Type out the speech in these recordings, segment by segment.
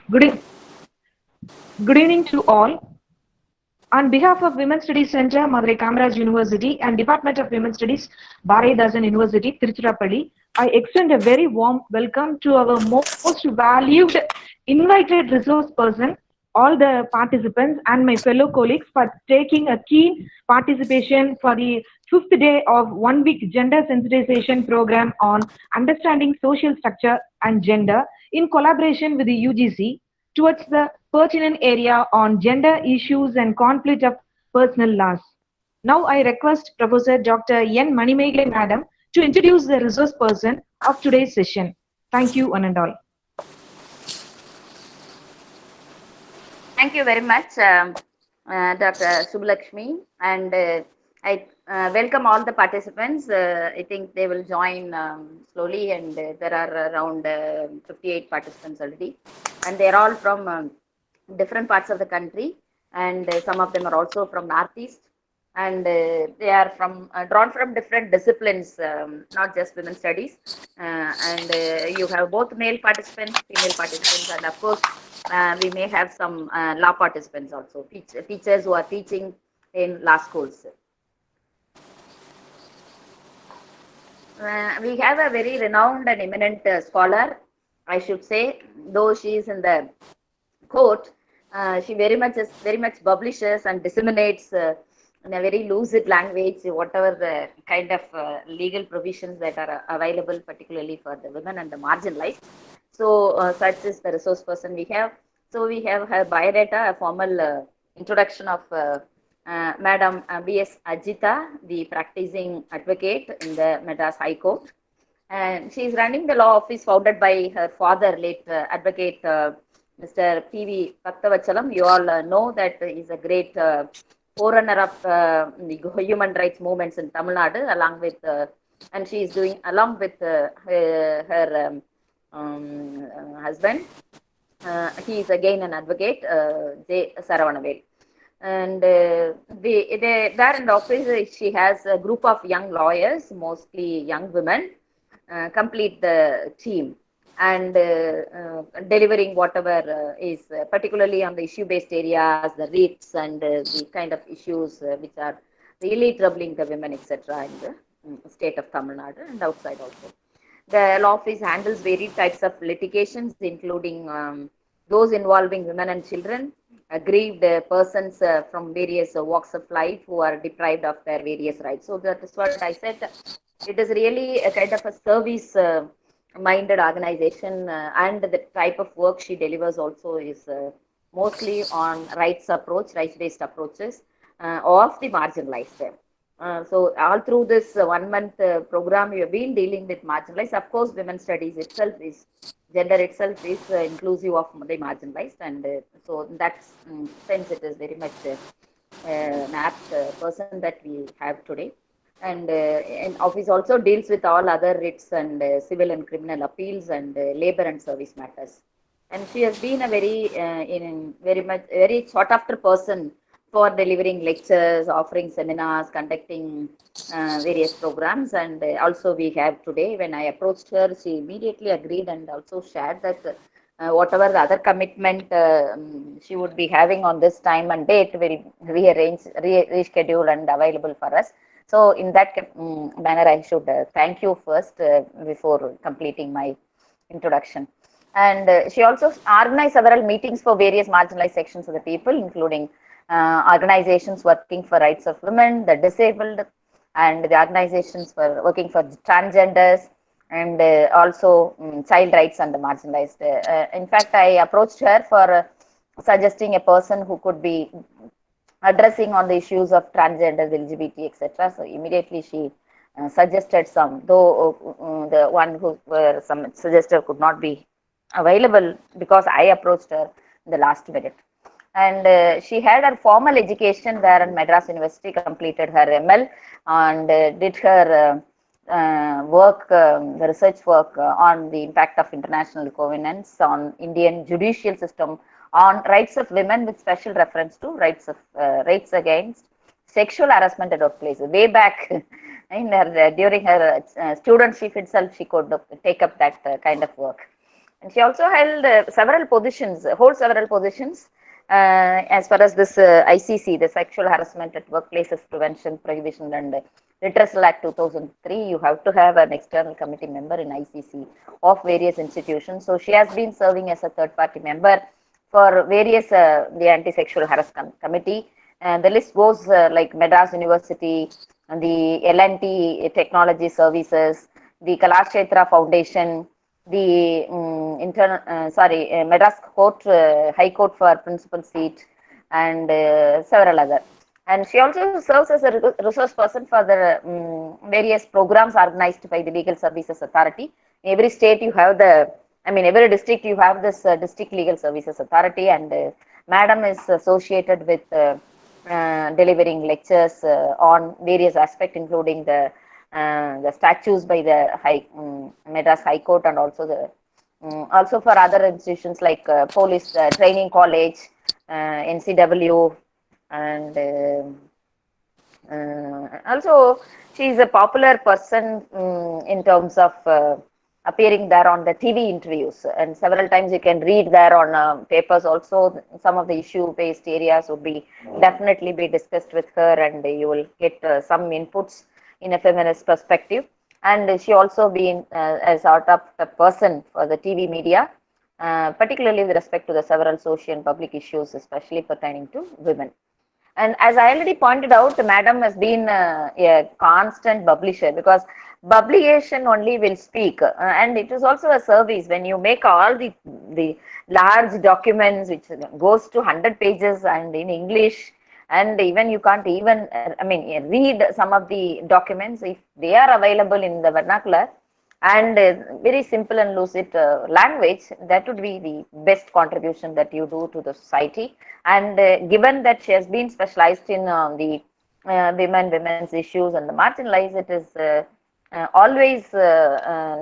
Good, e- Good evening to all. On behalf of Women's Studies Center, Madurai Kamaraj University and Department of Women's Studies, Bharathidasan University, Tiruchirappalli, I extend a very warm welcome to our most valued invited resource person, all the participants and my fellow colleagues for taking a keen participation for the fifth day of 1 week gender sensitization program on understanding social structure and gender in collaboration with the UGC towards the pertinent area on gender issues and conflict of personal laws. Now I request Professor Dr. N. Manimegalai Madam to introduce the resource person of today's session. Thank you, one and all. Thank you very much, Dr. Subbalakshmi, and I welcome all the participants. I think they will join slowly, and there are around 58 participants already, and they are all from different parts of the country, and some of them are also from Northeast, and they are from drawn from different disciplines, not just women's studies, and you have both male participants, female participants, and of course we may have some law participants also, teachers who are teaching in law schools. We have a very renowned and eminent scholar, I should say, though she is in the court. She very much publishes and disseminates in a very lucid language whatever the kind of legal provisions that are available, particularly for the women and the marginalized. So such is the resource person we have. So we have her biodata, a formal introduction of Madam B.S. Ajita, the practicing advocate in the Madras High Court. And she is running the law office founded by her father, late advocate Mr. P.V. Bhaktavachalam. You all know that he is a great forerunner of the human rights movements in Tamil Nadu, along with, and she is doing along with her husband. He is again an advocate, J. Saravaнаvel. And there in the office, she has a group of young lawyers, mostly young women, complete the team and delivering whatever is particularly on the issue-based areas, the writs and the kind of issues which are really troubling the women, etc., in the state of Tamil Nadu and outside also. The law office handles varied types of litigations, including those involving women and children, aggrieved persons from various walks of life who are deprived of their various rights. So that is what I said. It is really a kind of a service minded organization, and the type of work she delivers also is mostly on rights based approaches of the marginalized. So all through this 1 month program, you have been dealing with marginalized. Of course, women's studies itself is, gender itself is inclusive of the marginalized, and so in that sense, it is very much an apt person that we have today. And office also deals with all other writs and civil and criminal appeals and labor and service matters. And she has been a very sought after person for delivering lectures, offering seminars, conducting various programs. And also we have today, when I approached her, she immediately agreed and also shared that whatever the other commitment she would be having on this time and date will reschedule and available for us. So in that manner, I should thank you first before completing my introduction. And she also organized several meetings for various marginalized sections of the people, including organizations working for rights of women, the disabled, and the organizations for working for transgenders, and also child rights and the marginalized. In fact, I approached her for suggesting a person who could be addressing on the issues of transgenders, LGBT, etc. So immediately she suggested some, though the one who some suggested could not be available because I approached her in the last minute. And she had her formal education there in Madras University, completed her ML, and did her work, the research work on the impact of international covenants on Indian judicial system on rights of women, with special reference to rights against sexual harassment at workplaces. Way back in her, during her studentship itself, she could take up that kind of work. And she also held several positions as far as this ICC, the Sexual Harassment at Workplaces Prevention, Prohibition and Redressal Act 2003. You have to have an external committee member in ICC of various institutions. So she has been serving as a third-party member for various the Anti-Sexual Harassment Committee. And the list goes like Madras University, and the L&T Technology Services, the Kalakshetra Foundation, the Madras Court, High Court for Principal Seat, and several other. And she also serves as a resource person for the various programs organized by the Legal Services Authority. In every state you have every district you have this District Legal Services Authority, and Madam is associated with delivering lectures on various aspects, including the statutes by the Madras High Court, and also for other institutions like Police Training College, NCW, and also she is a popular person in terms of appearing there on the TV interviews, and several times you can read there on papers also. Some of the issue-based areas would be definitely be discussed with her, and you will get some inputs in a feminist perspective. And she also been a sort of a person for the TV media, particularly with respect to the several social and public issues, especially pertaining to women. And as I already pointed out, Madam has been a constant publisher, because publication only will speak, and it is also a service. When you make all the large documents, which goes to 100 pages and in English, and even you can't even read some of the documents if they are available in the vernacular and very simple and lucid language, that would be the best contribution that you do to the society. And given that she has been specialized in the women's issues and the marginalized, it is always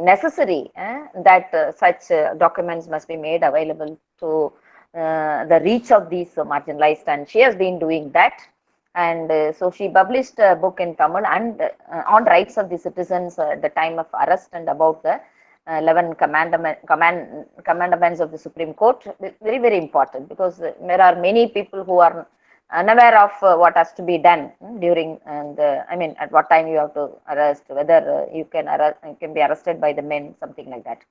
necessary that such documents must be made available to the reach of these marginalized, and she has been doing that. And so she published a book in Tamil and on rights of the citizens at the time of arrest, and about the 11 commandments of the Supreme Court. Very, very important, because there are many people who are unaware of what has to be done during at what time you have to arrest, whether you can be arrested by the men, something like that.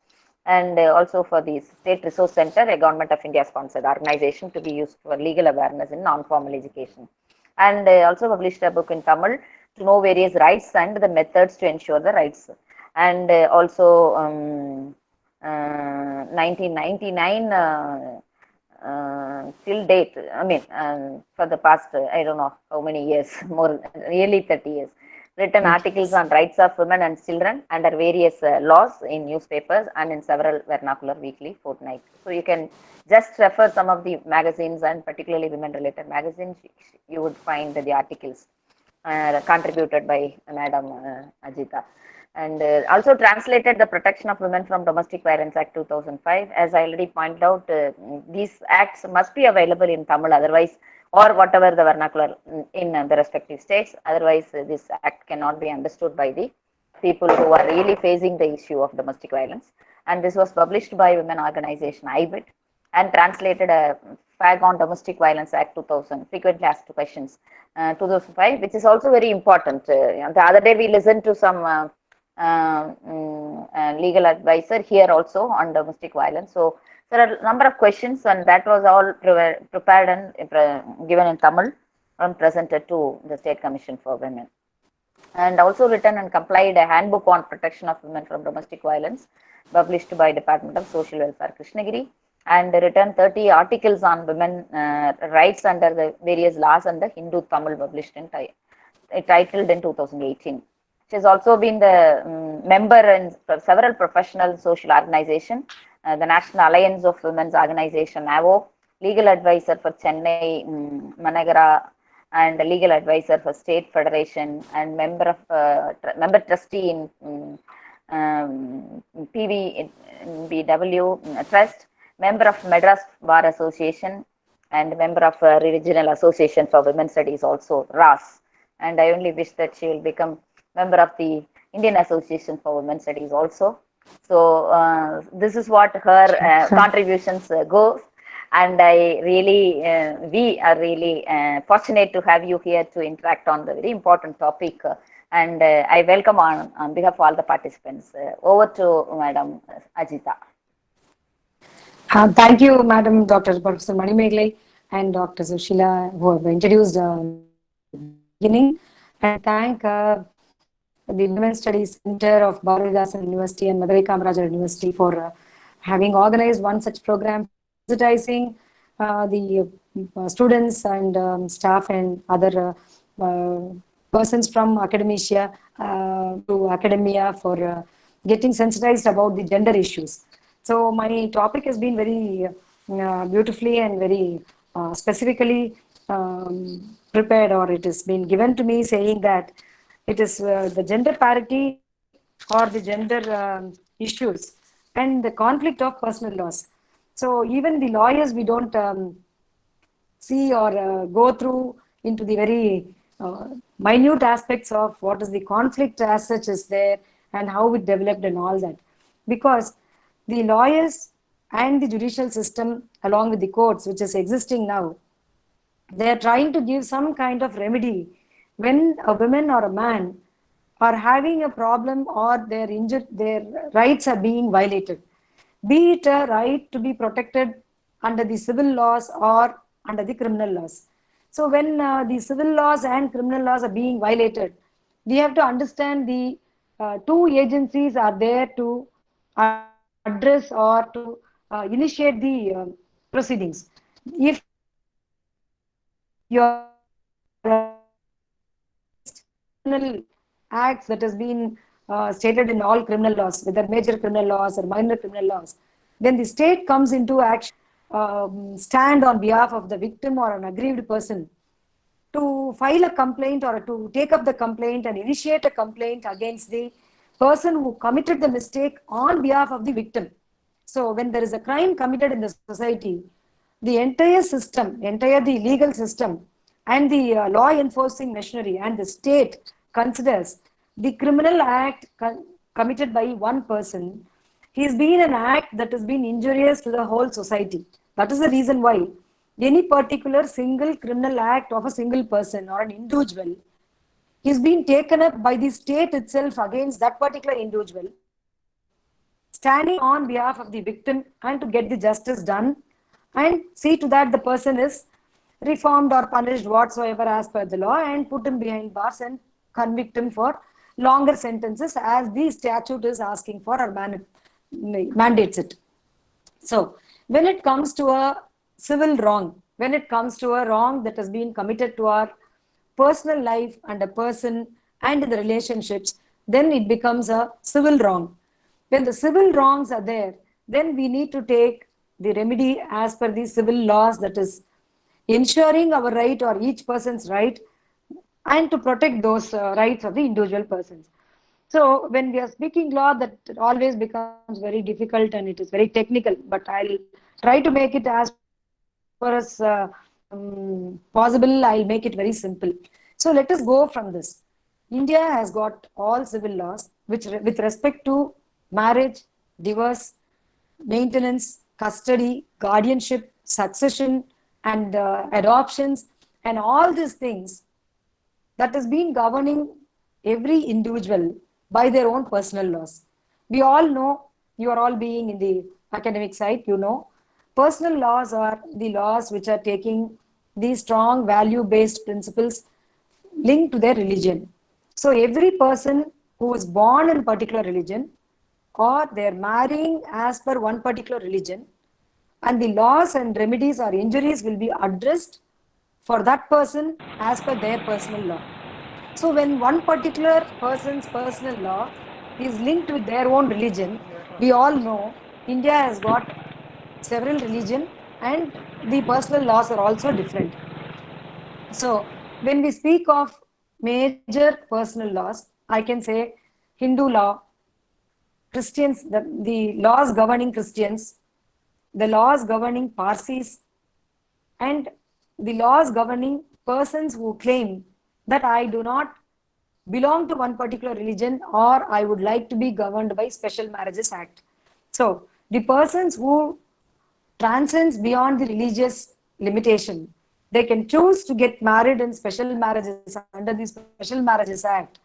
And also for the State Resource Center, a Government of India sponsored organization to be used for legal awareness in non-formal education. And also published a book in Tamil to know various rights and the methods to ensure the rights. And also 1999 till date, for the past, I don't know how many years, more nearly 30 years, written articles on rights of women and children under various laws in newspapers and in several vernacular weekly, fortnight. So you can just refer some of the magazines, and particularly women-related magazines. You would find the articles contributed by Madam Ajita. And also translated the Protection of Women from Domestic Violence Act 2005. As I already pointed out, these acts must be available in Tamil, otherwise, or whatever the vernacular in the respective states. Otherwise, this act cannot be understood by the people who are really facing the issue of domestic violence. And this was published by women organization IBIT, and translated a FAG on Domestic Violence Act 2000, Frequently Asked Questions, 2005, which is also very important. The other day we listened to some legal advisor here also on domestic violence. So there are a number of questions, and that was all prepared and given in Tamil and presented to the State Commission for Women. And also written and complied a handbook on protection of women from domestic violence, published by Department of Social Welfare, Krishnagiri, and written 30 articles on women rights under the various laws and the Hindu Tamil, published in titled in 2018. She has also been the member in several professional social organizations, the National Alliance of Women's Organization, NAVO, legal advisor for Chennai Managara, and legal advisor for State Federation, and member of member trustee in PVBW Trust, member of Madras Bar Association, and member of Regional Association for Women's Studies, also RAS. And I only wish that she will become member of the Indian Association for Women's Studies also. So this is what her contributions go. And I really, we are really fortunate to have you here to interact on the very important topic. And I welcome on behalf of all the participants. Over to Madam Ajita. Thank you, Madam Dr. Professor Manimegalai and Dr. Sushila, who have introduced beginning. And thank the Women's Studies Center of Bharathidasan University and Madurai Kamarajar University for having organized one such program, sensitizing the students and staff and other persons from academia to academia for getting sensitized about the gender issues. So my topic has been very beautifully and very specifically prepared, or it has been given to me, saying that it is the gender parity or the gender issues and the conflict of personal laws. So even the lawyers, we don't see or go through into the very minute aspects of what is the conflict as such is there and how it developed and all that. Because the lawyers and the judicial system, along with the courts, which is existing now, they are trying to give some kind of remedy when a woman or a man are having a problem or their rights are being violated, be it a right to be protected under the civil laws or under the criminal laws. So when the civil laws and criminal laws are being violated, we have to understand the two agencies are there to address or to initiate the proceedings. If your criminal acts that has been stated in all criminal laws, whether major criminal laws or minor criminal laws, then the state comes into action, stand on behalf of the victim or an aggrieved person to file a complaint or to take up the complaint and initiate a complaint against the person who committed the mistake on behalf of the victim. So when there is a crime committed in the society, the entire system, the legal system and the law enforcing machinery and the state considers the criminal act committed by one person has been an act that has been injurious to the whole society. That is the reason why any particular single criminal act of a single person or an individual is being taken up by the state itself against that particular individual, standing on behalf of the victim and to get the justice done and see to that the person is reformed or punished whatsoever as per the law and put him behind bars and convict him for longer sentences as the statute is asking for or mandates it. So when it comes to a civil wrong, when it comes to a wrong that has been committed to our personal life and a person and in the relationships, then it becomes a civil wrong. When the civil wrongs are there, then we need to take the remedy as per the civil laws, that is ensuring our right or each person's right and to protect those rights of the individual persons. So when we are speaking law, that always becomes very difficult and it is very technical, but I'll try to make it as far as possible. I'll make it very simple. So let us go from this. India has got all civil laws which with respect to marriage, divorce, maintenance, custody, guardianship, succession and adoptions and all these things that has been governing every individual by their own personal laws. We all know, you are all being in the academic side, you know, personal laws are the laws which are taking these strong value-based principles linked to their religion. So every person who is born in a particular religion or they're marrying as per one particular religion, and the laws and remedies or injuries will be addressed for that person as per their personal law. So when one particular person's personal law is linked with their own religion, we all know India has got several religion and the personal laws are also different. So when we speak of major personal laws, I can say Hindu law, Christians, the laws governing Christians, the laws governing Parsis, and the laws governing persons who claim that I do not belong to one particular religion or I would like to be governed by Special Marriages Act. So the persons who transcends beyond the religious limitation, they can choose to get married in special marriages under the Special Marriages Act,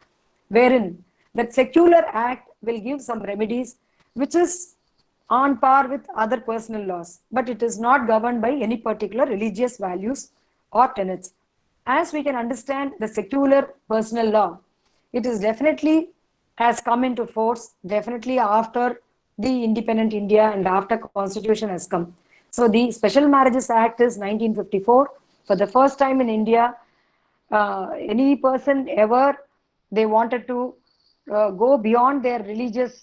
wherein that secular act will give some remedies which is on par with other personal laws, but it is not governed by any particular religious values or tenets. As we can understand the secular personal law, it is definitely has come into force definitely after the independent India and after constitution has come. So the Special Marriages Act is 1954. For the first time in India, any person ever they wanted to go beyond their religious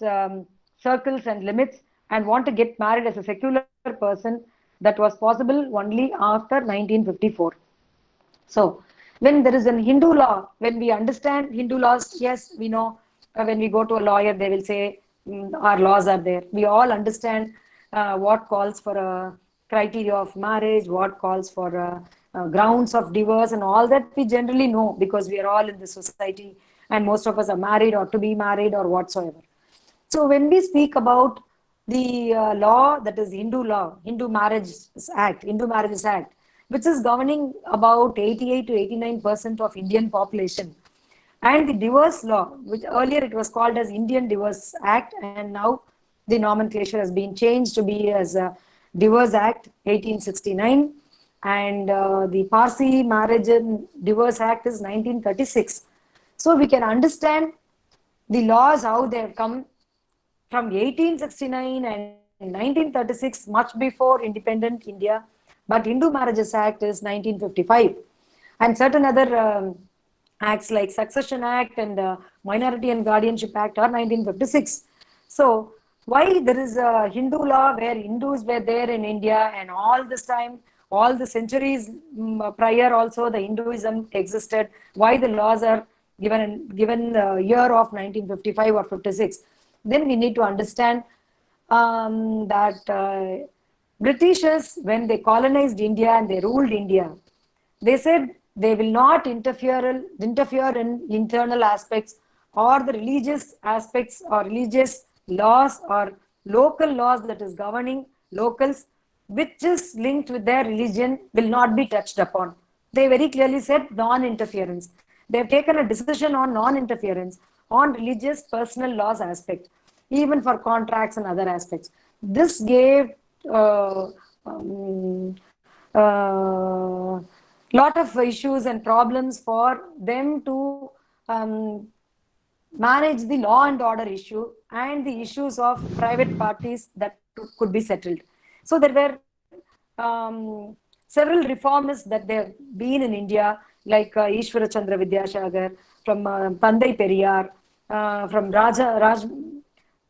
circles and limits and want to get married as a secular person, that was possible only after 1954. So when there is an Hindu law, when we understand Hindu laws, yes, we know when we go to a lawyer, they will say our laws are there. We all understand what calls for a criteria of marriage, what calls for grounds of divorce, and all that we generally know because we are all in the society, and most of us are married or to be married or whatsoever. So when we speak about the law that is Hindu law, Hindu Marriages Act, which is governing about 88 to 89% of Indian population, and the divorce law, which earlier it was called as Indian Divorce Act, and now the nomenclature has been changed to be as Divorce Act 1869, and the Parsi Marriage and Divorce Act is 1936. So we can understand the laws how they have come from 1869 and 1936, much before independent India, but Hindu Marriages Act is 1955, and certain other acts like Succession Act and Minority and Guardianship Act are 1956. So why there is a Hindu law where Hindus were there in India, and all this time, all the centuries prior also the Hinduism existed, why the laws are given the year of 1955 or 56, then we need to understand that Britishers, when they colonized India and they ruled India, they said they will not interfere in internal aspects or the religious aspects or religious laws or local laws that is governing locals, which is linked with their religion, will not be touched upon. They very clearly said non-interference. They have taken a decision on non-interference on religious personal laws aspect, even for contracts and other aspects. This gave lot of issues and problems for them to manage the law and order issue and the issues of private parties that could be settled. So there were several reformists that there have been in India, like Ishwara Chandra Vidyasagar, from Tandai Periyar, from Raja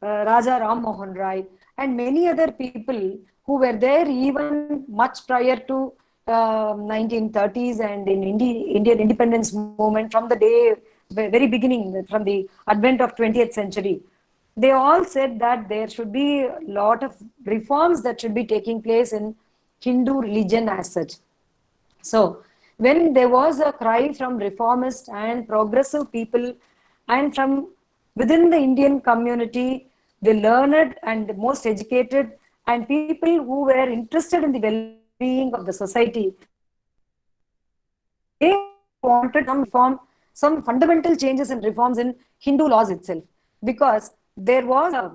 Ram Mohan Rai, and many other people who were there even much prior to 1930s and in Indian independence movement from the day, very beginning, from the advent of 20th century. They all said that there should be a lot of reforms that should be taking place in Hindu religion as such. So when there was a cry from reformist and progressive people and from within the Indian community, the learned and the most educated and people who were interested in the well-being of the society, they wanted some reform, some fundamental changes and reforms in Hindu laws itself, because there was a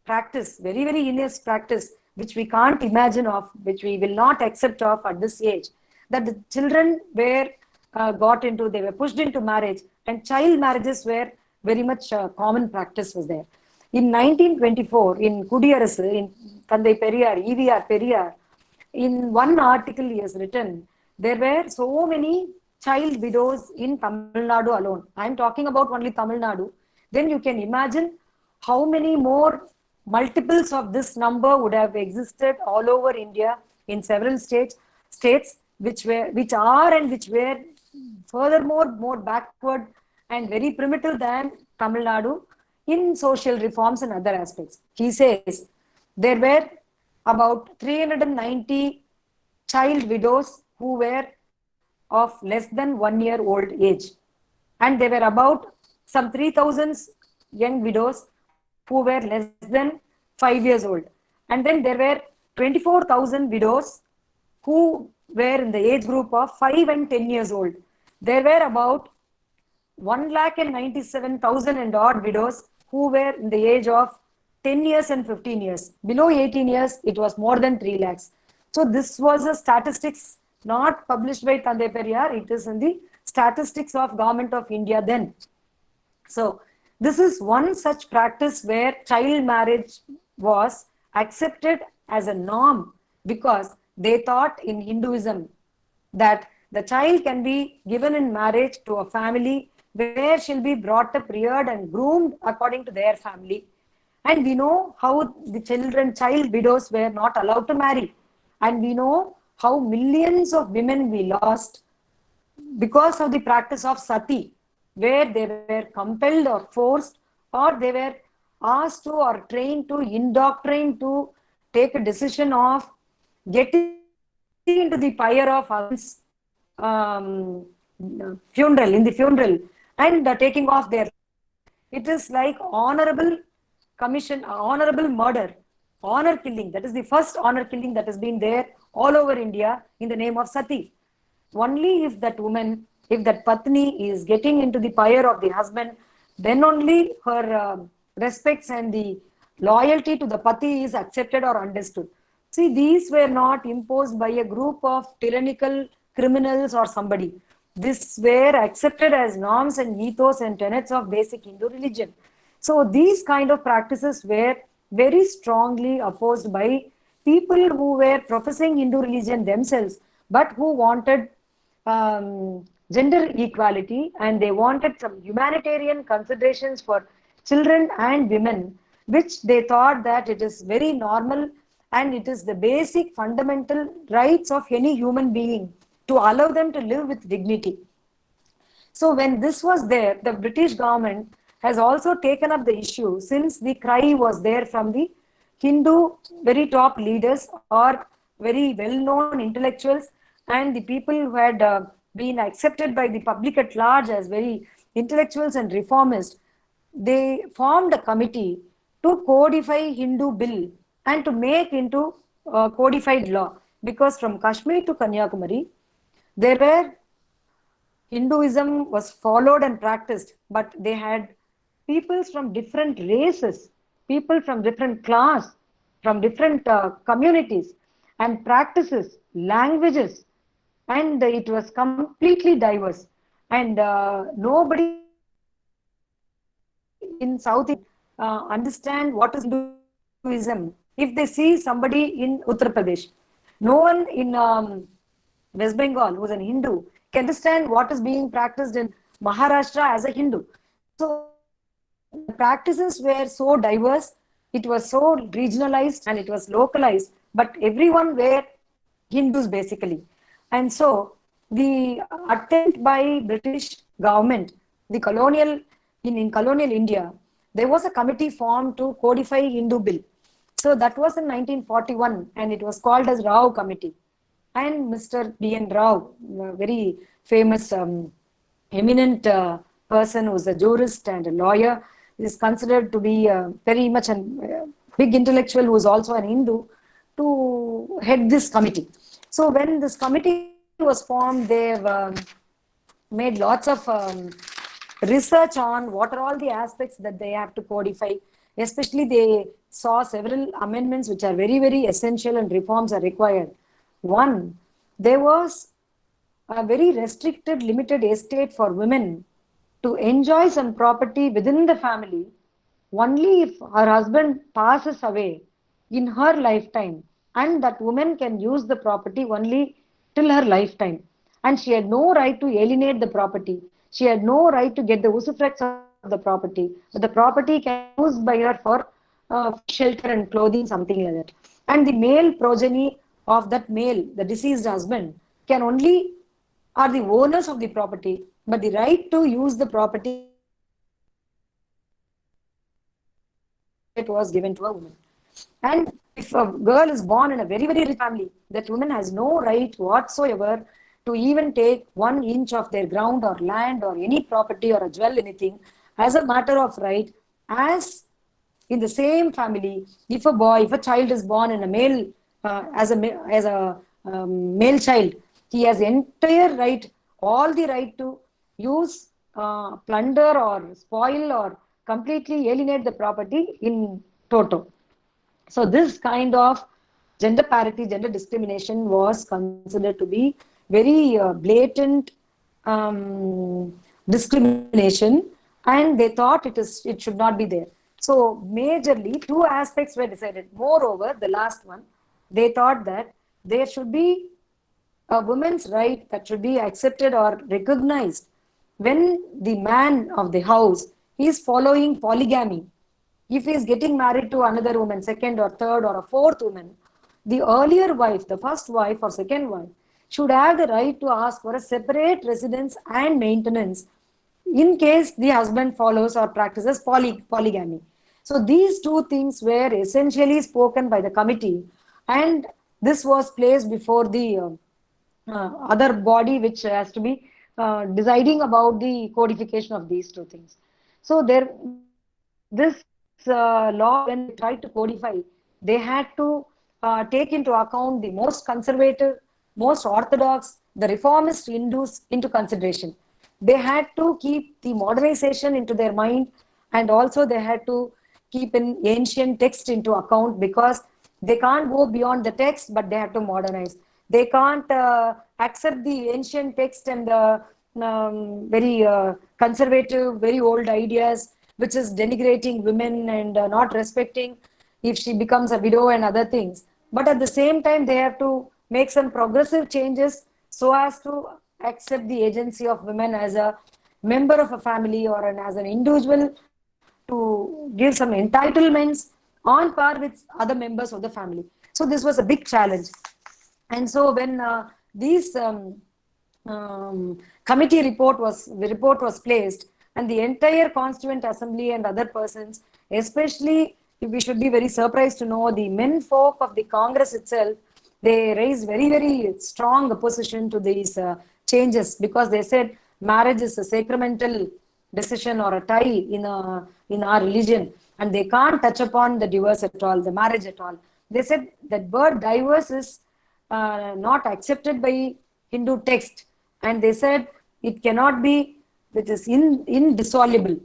practice, very, very heinous practice, which we can't imagine of, which we will not accept of at this age, that the children were they were pushed into marriage, and child marriages were very much common practice was there. In 1924, in Kudiyarasu, in Tandai Periyar, EVR Periyar, in one article he has written, there were so many child widows in Tamil Nadu alone. I am talking about only Tamil Nadu. Then you can imagine how many more multiples of this number would have existed all over India in several states which are and which were furthermore more backward and very primitive than Tamil Nadu in social reforms and other aspects. He says there were about 390 child widows who were of less than 1 year old age, and there were about some 3,000 young widows who were less than 5 years old, and then there were 24,000 widows who were in the age group of 5 and 10 years old. There were about 1,97,000 and odd widows who were in the age of 10 years and 15 years. Below 18 years, it was more than 3 lakhs. So this was a statistics not published by Tande Periyar. It is in the statistics of Government of India then. So this is one such practice where child marriage was accepted as a norm because they thought in Hinduism that the child can be given in marriage to a family where she'll be brought up, reared and groomed according to their family. And we know how the child widows were not allowed to marry. And we know how millions of women we lost because of the practice of sati, where they were compelled or forced, or they were asked to or trained to, indoctrined to take a decision of getting into the pyre of funeral, in the funeral, and taking off their. It is like honorable commission, honorable murder, honor killing. That is the first honor killing that has been there all over India in the name of sati. Only if that woman, if that patni is getting into the pyre of the husband, then only her respects and the loyalty to the pati is accepted or understood. See, these were not imposed by a group of tyrannical criminals or somebody. These were accepted as norms and ethos and tenets of basic Hindu religion. So these kind of practices were very strongly opposed by people who were professing Hindu religion themselves, but who wanted gender equality, and they wanted some humanitarian considerations for children and women, which they thought that it is very normal and it is the basic fundamental rights of any human being to allow them to live with dignity. So when this was there, the British government has also taken up the issue, since the cry was there from the Hindu very top leaders or very well-known intellectuals and the people who had been accepted by the public at large as very intellectuals and reformists. They formed a committee to codify Hindu bill and to make into codified law, because from Kashmir to Kanyakumari, there were Hinduism was followed and practiced, but they had peoples from different races, people from different class, from different communities and practices, languages, and it was completely diverse. And nobody in South understand what is Hinduism if they see somebody in Uttar Pradesh. No one in West Bengal who is an Hindu can understand what is being practiced in Maharashtra as a Hindu. So the practices were so diverse, it was so regionalized and it was localized, but everyone were Hindus basically. And so the attempt by British government, the colonial in colonial India, there was a committee formed to codify Hindu bill. So that was in 1941 and it was called as Rao Committee. And Mr. B.N. Rao, a very famous, eminent person who is a jurist and a lawyer, is considered to be very much a big intellectual who is also an Hindu, to head this committee. So when this committee was formed, they've made lots of research on what are all the aspects that they have to codify. Especially they saw several amendments which are very, very essential and reforms are required. One, there was a very restricted, limited estate for women to enjoy some property within the family only if her husband passes away in her lifetime, and that woman can use the property only till her lifetime. And she had no right to alienate the property. She had no right to get the usufructs of the property. But the property can be used by her for shelter and clothing, something like that. And the male progeny of that male, the deceased husband, can only are the owners of the property, but the right to use the property was given to a woman. And if a girl is born in a very, very rich family, that woman has no right whatsoever to even take 1 inch of their ground or land or any property or a jewel, anything, as a matter of right, as in the same family. If a boy, if a child is born in a male, as a male child, he has entire right, all the right to use, plunder or spoil or completely alienate the property in toto. So this kind of gender parity, gender discrimination was considered to be very blatant discrimination, and they thought it should not be there. So majorly two aspects were decided. Moreover, the last one, they thought that there should be a woman's right that should be accepted or recognized when the man of the house is following polygamy. If he is getting married to another woman, second or third or a fourth woman, the earlier wife, the first wife or second wife, should have the right to ask for a separate residence and maintenance in case the husband follows or practices polygamy. So these two things were essentially spoken by the committee, and this was placed before the other body which has to be deciding about the codification of these two things. So this law, when they tried to codify, they had to take into account the most conservative, most orthodox, the reformist Hindus into consideration. They had to keep the modernization into their mind, and also they had to keep in ancient text into account, because they can't go beyond the text, but they have to modernize. They can't accept the ancient text and the very conservative, very old ideas, which is denigrating women and not respecting if she becomes a widow and other things. But at the same time, they have to make some progressive changes so as to accept the agency of women as a member of a family or as an individual, to give some entitlements on par with other members of the family. So this was a big challenge. And so when these committee report was placed, and the entire constituent assembly and other persons, especially, we should be very surprised to know the men folk of the Congress itself, they raised very, very strong opposition to these changes, because they said marriage is a sacramental decision or a tie in our religion, and they can't touch upon the divorce at all, the marriage at all. They said that word divorce is not accepted by Hindu text, and they said it cannot be, it is indissoluble.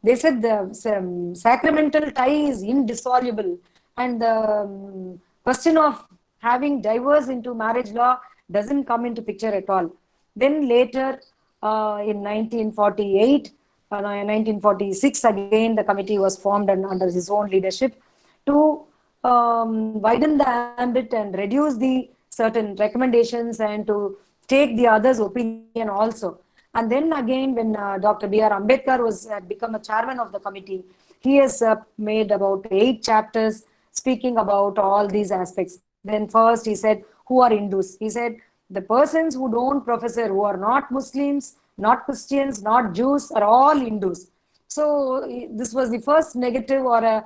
They said the sacramental tie is indissoluble, and the question of having divorce into marriage law doesn't come into picture at all. Then later, in 1948, 1946, again the committee was formed under his own leadership to widen the ambit and reduce the certain recommendations and to take the others' opinion also. And then again, when Dr. B.R. Ambedkar had become a chairman of the committee, he has made about 8 chapters speaking about all these aspects. Then first he said, who are Hindus? He said, the persons who don't profess, who are not Muslims, not Christians, not Jews, are all Hindus. So this was the first negative or a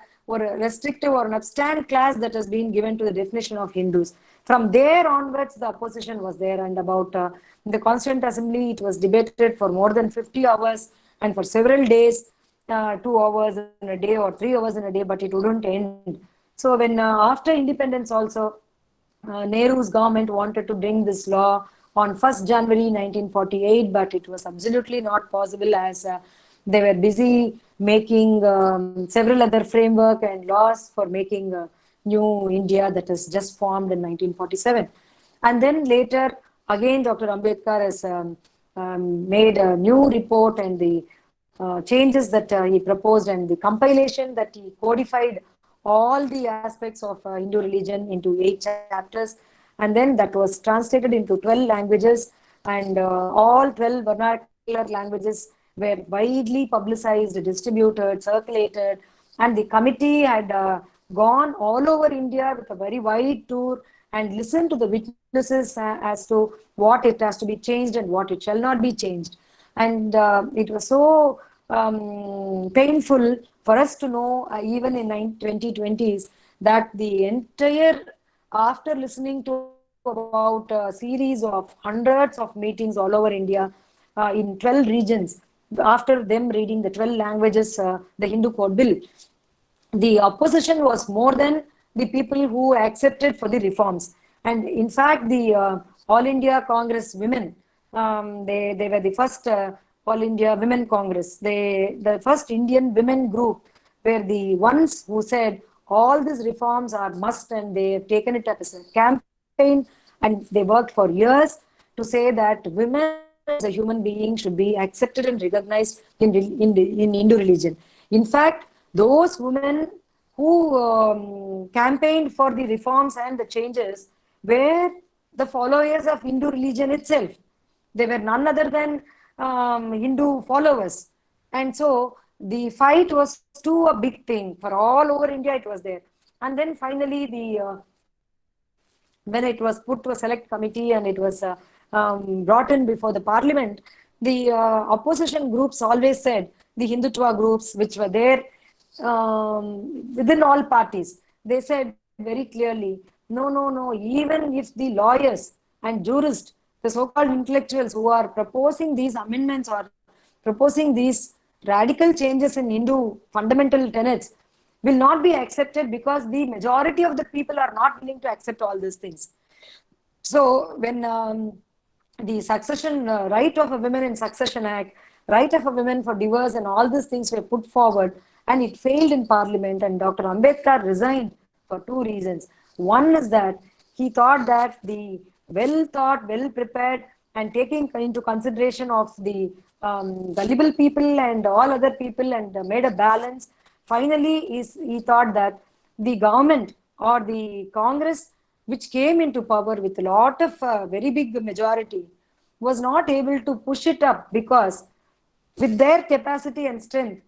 restrictive or an abstain class that has been given to the definition of Hindus. From there onwards, the opposition was there, and about the Constituent Assembly, it was debated for more than 50 hours and for several days, 2 hours in a day or 3 hours in a day, but it wouldn't end. So when after independence also, Nehru's government wanted to bring this law on 1st January 1948, but it was absolutely not possible, as they were busy making several other framework and laws for making new India that is just formed in 1947. And then later, again, Dr. Ambedkar has made a new report, and the changes that he proposed and the compilation that he codified all the aspects of Hindu religion into 8 chapters. And then that was translated into 12 languages, and all 12 vernacular languages were widely publicized, distributed, circulated, And the committee had gone all over India with a very wide tour and listened to the witnesses as to what it has to be changed and what it shall not be changed. And it was so painful for us to know, even in 2020s, that the entire, after listening to about a series of hundreds of meetings all over India, in 12 regions, after them reading the 12 languages, the Hindu Code Bill, the opposition was more than the people who accepted for the reforms. And in fact, the All India Congress women, they were the first All India Women Congress. The first Indian women group were the ones who said all these reforms are must, and they have taken it up as a campaign, and they worked for years to say that women as a human being should be accepted and recognized in Hindu religion. In fact, those women who campaigned for the reforms and the changes were the followers of Hindu religion itself. They were none other than Hindu followers. And so the fight was too a big thing for all over India. It was there. And then finally, when it was put to a select committee and it was brought in before the parliament, the opposition groups always said, the Hindutva groups which were there within all parties, they said very clearly, no, even if the lawyers and jurists, the so-called intellectuals who are proposing these amendments or proposing these radical changes in Hindu fundamental tenets, will not be accepted because the majority of the people are not willing to accept all these things. So when the succession right of a women in succession act, right of a women for divorce, and all these things were put forward, and it failed in parliament, and Dr. Ambedkar resigned for two reasons. One is that he thought that the well thought, well prepared, and taking into consideration of the gullible people and all other people, and made a balance. Finally, he thought that the government or the Congress, which came into power with a lot of very big majority, was not able to push it up because with their capacity and strength,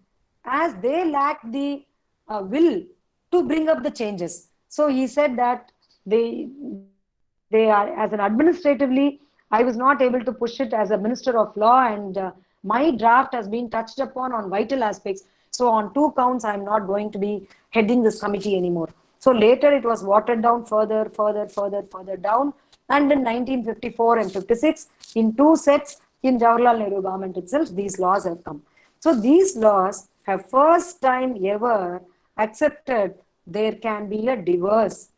as they lacked the will to bring up the changes. So he said that they are, as an administratively, I was not able to push it as a minister of law, and my draft has been touched upon on vital aspects. So on two counts, I am not going to be heading this committee anymore. So later it was watered down further down. And in 1954 and 56, in two sets in Jawaharlal Nehru government itself, these laws have come. So these laws have first time ever accepted there can be a divorce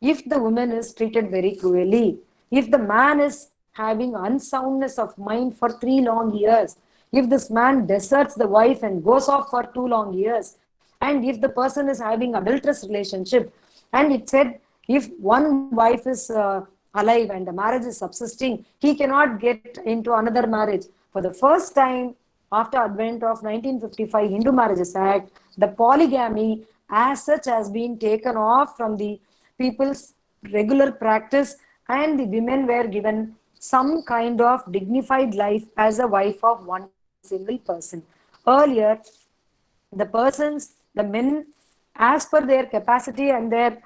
if the woman is treated very cruelly, if the man is having unsoundness of mind for 3 long years, if this man deserts the wife and goes off for 2 long years, and if the person is having adulterous relationship, and it said if one wife is alive and the marriage is subsisting, he cannot get into another marriage. For the first time after advent of 1955 Hindu Marriages Act, the polygamy as such has been taken off from the people's regular practice, and the women were given some kind of dignified life as a wife of one single person. Earlier, the men, as per their capacity and their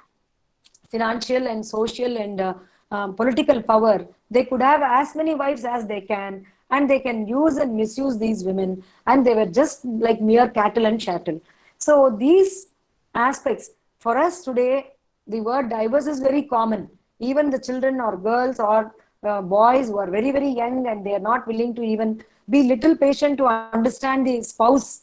financial and social and political power, they could have as many wives as they can, and they can use and misuse these women, and they were just like mere cattle and chattel. So these aspects, for us today, the word divorce is very common. Even the children or girls or boys who are very, very young, and they are not willing to even be little patient to understand the spouse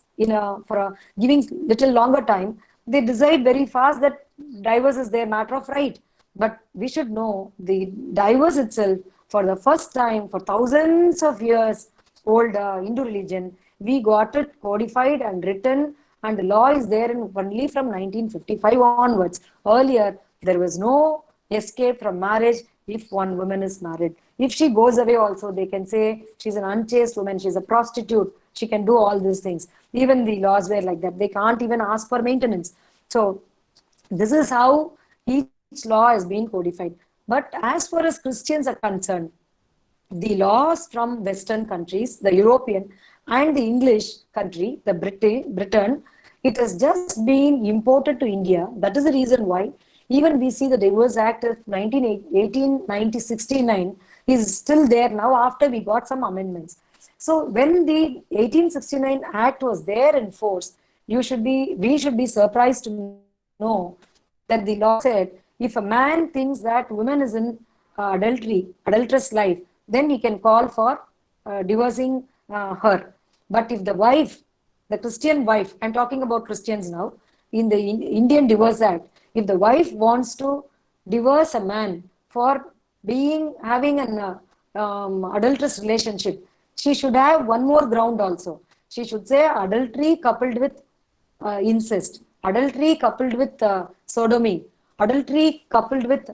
for giving little longer time, they decide very fast that divorce is their matter of right. But we should know the divorce itself, for the first time for thousands of years old Hindu religion, we got it codified and written, and the law is there only from 1955 onwards. Earlier, there was no escape from marriage if one woman is married. If she goes away also, they can say she's an unchaste woman, she's a prostitute, she can do all these things. Even the laws were like that. They can't even ask for maintenance. So this is how each law has been codified. But as far as Christians are concerned, the laws from Western countries, the European and the English country, the Britain, It has just been imported to India. That is the reason why even we see the Divorce Act of 1969 is still there now after we got some amendments. So when the 1869 Act was there in force, we should be surprised to know that the law said if a man thinks that woman is in adulterous life, then he can call for divorcing her. But if the wife, the Christian wife, I'm talking about Christians now, in the Indian Divorce Act, if the wife wants to divorce a man for having an adulterous relationship, she should have one more ground also. She should say adultery coupled with incest, adultery coupled with sodomy, adultery coupled with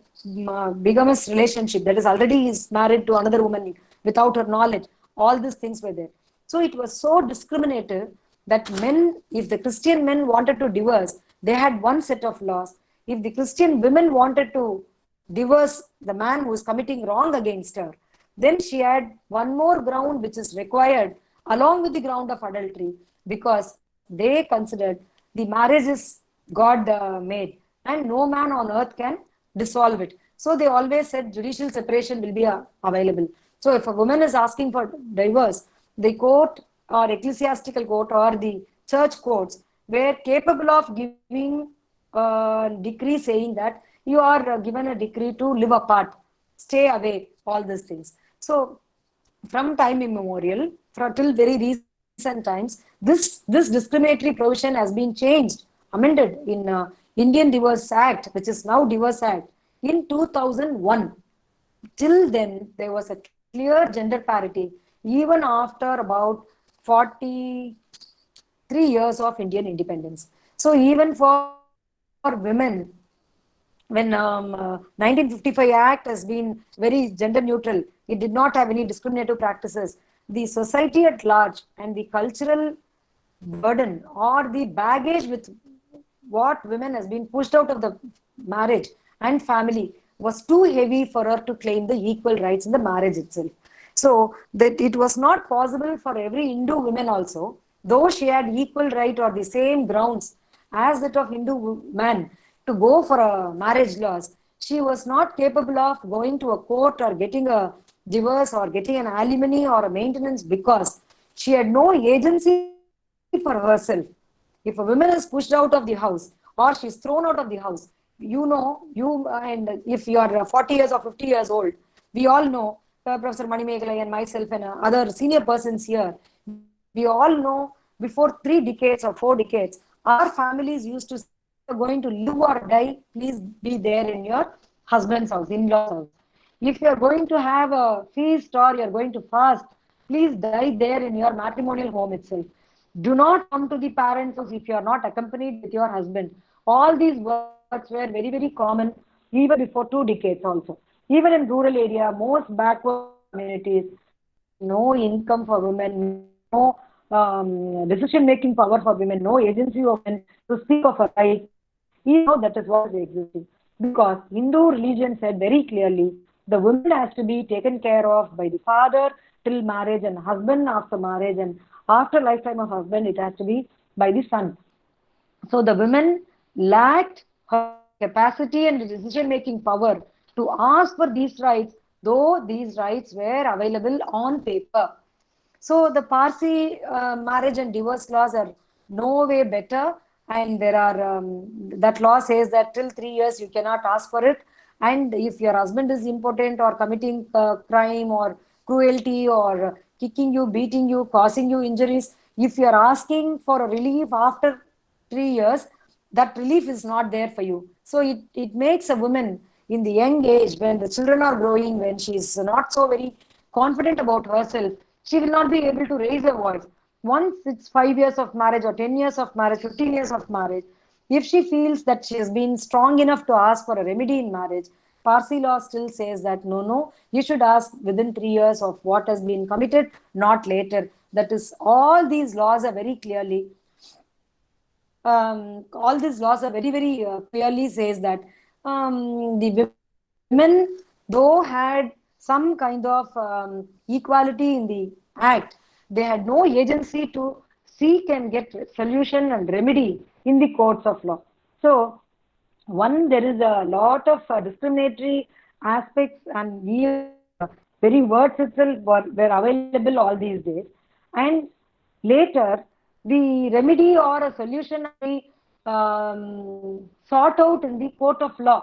bigamous relationship, that is already is married to another woman without her knowledge. All these things were there. So it was so discriminative that men, if the Christian men wanted to divorce, they had one set of laws. If the Christian women wanted to divorce the man who is committing wrong against her, then she had one more ground which is required along with the ground of adultery, because they considered the marriage is God made and no man on earth can dissolve it. So they always said judicial separation will be available. So if a woman is asking for divorce, the court or ecclesiastical court or the church courts were capable of giving a decree saying that you are given a decree to live apart, stay away, all these things. So from time immemorial, till very recent times, this discriminatory provision has been changed, amended in Indian Divorce Act, which is now Divorce Act, in 2001. Till then, there was a clear gender parity, even after about 43 years of Indian independence. So even for women, when 1955 Act has been very gender neutral, it did not have any discriminative practices. The society at large and the cultural burden or the baggage with what women has been pushed out of the marriage and family was too heavy for her to claim the equal rights in the marriage itself. So that it was not possible for every Hindu woman also, though she had equal right or the same grounds as that of Hindu man to go for a marriage laws, she was not capable of going to a court or getting a divorce or getting an alimony or a maintenance because she had no agency for herself. If a woman is pushed out of the house or she is thrown out of the house, and if you are 40 years or 50 years old, we all know, Professor Manimekalai and myself and other senior persons here, we all know before 3 decades or 4 decades, our families used to say, if you are going to live or die, please be there in your husband's house, in-law's house. If you are going to have a feast or you are going to fast, please die there in your matrimonial home itself. Do not come to the parents' house if you are not accompanied with your husband. All these words were very, very common even before 2 decades also. Even in rural area, most backward communities, no income for women, no decision-making power for women, no agency of women to speak of a right. Even now that is what is existing. Because Hindu religion said very clearly, the woman has to be taken care of by the father till marriage and husband after marriage, and after lifetime of husband, it has to be by the son. So the women lacked her capacity and decision-making power to ask for these rights, though these rights were available on paper. So the Parsi marriage and divorce laws are no way better, and there are that law says that till 3 years you cannot ask for it, and if your husband is impotent or committing crime or cruelty or kicking you, beating you, causing you injuries, if you are asking for a relief after 3 years, that relief is not there for you. So it makes a woman in the young age, when the children are growing, when she is not so very confident about herself, she will not be able to raise her voice. Once it's 5 years of marriage or 10 years of marriage, 15 years of marriage, if she feels that she has been strong enough to ask for a remedy in marriage, Parsi law still says that no, you should ask within 3 years of what has been committed, not later. That is, all these laws are very clearly all these laws are very, very clearly says that the women, though had some kind of equality in the act, they had no agency to seek and get solution and remedy in the courts of law. So, one, there is a lot of discriminatory aspects, and even very words itself were available all these days. And later, the remedy or a solution be sought out in the court of law.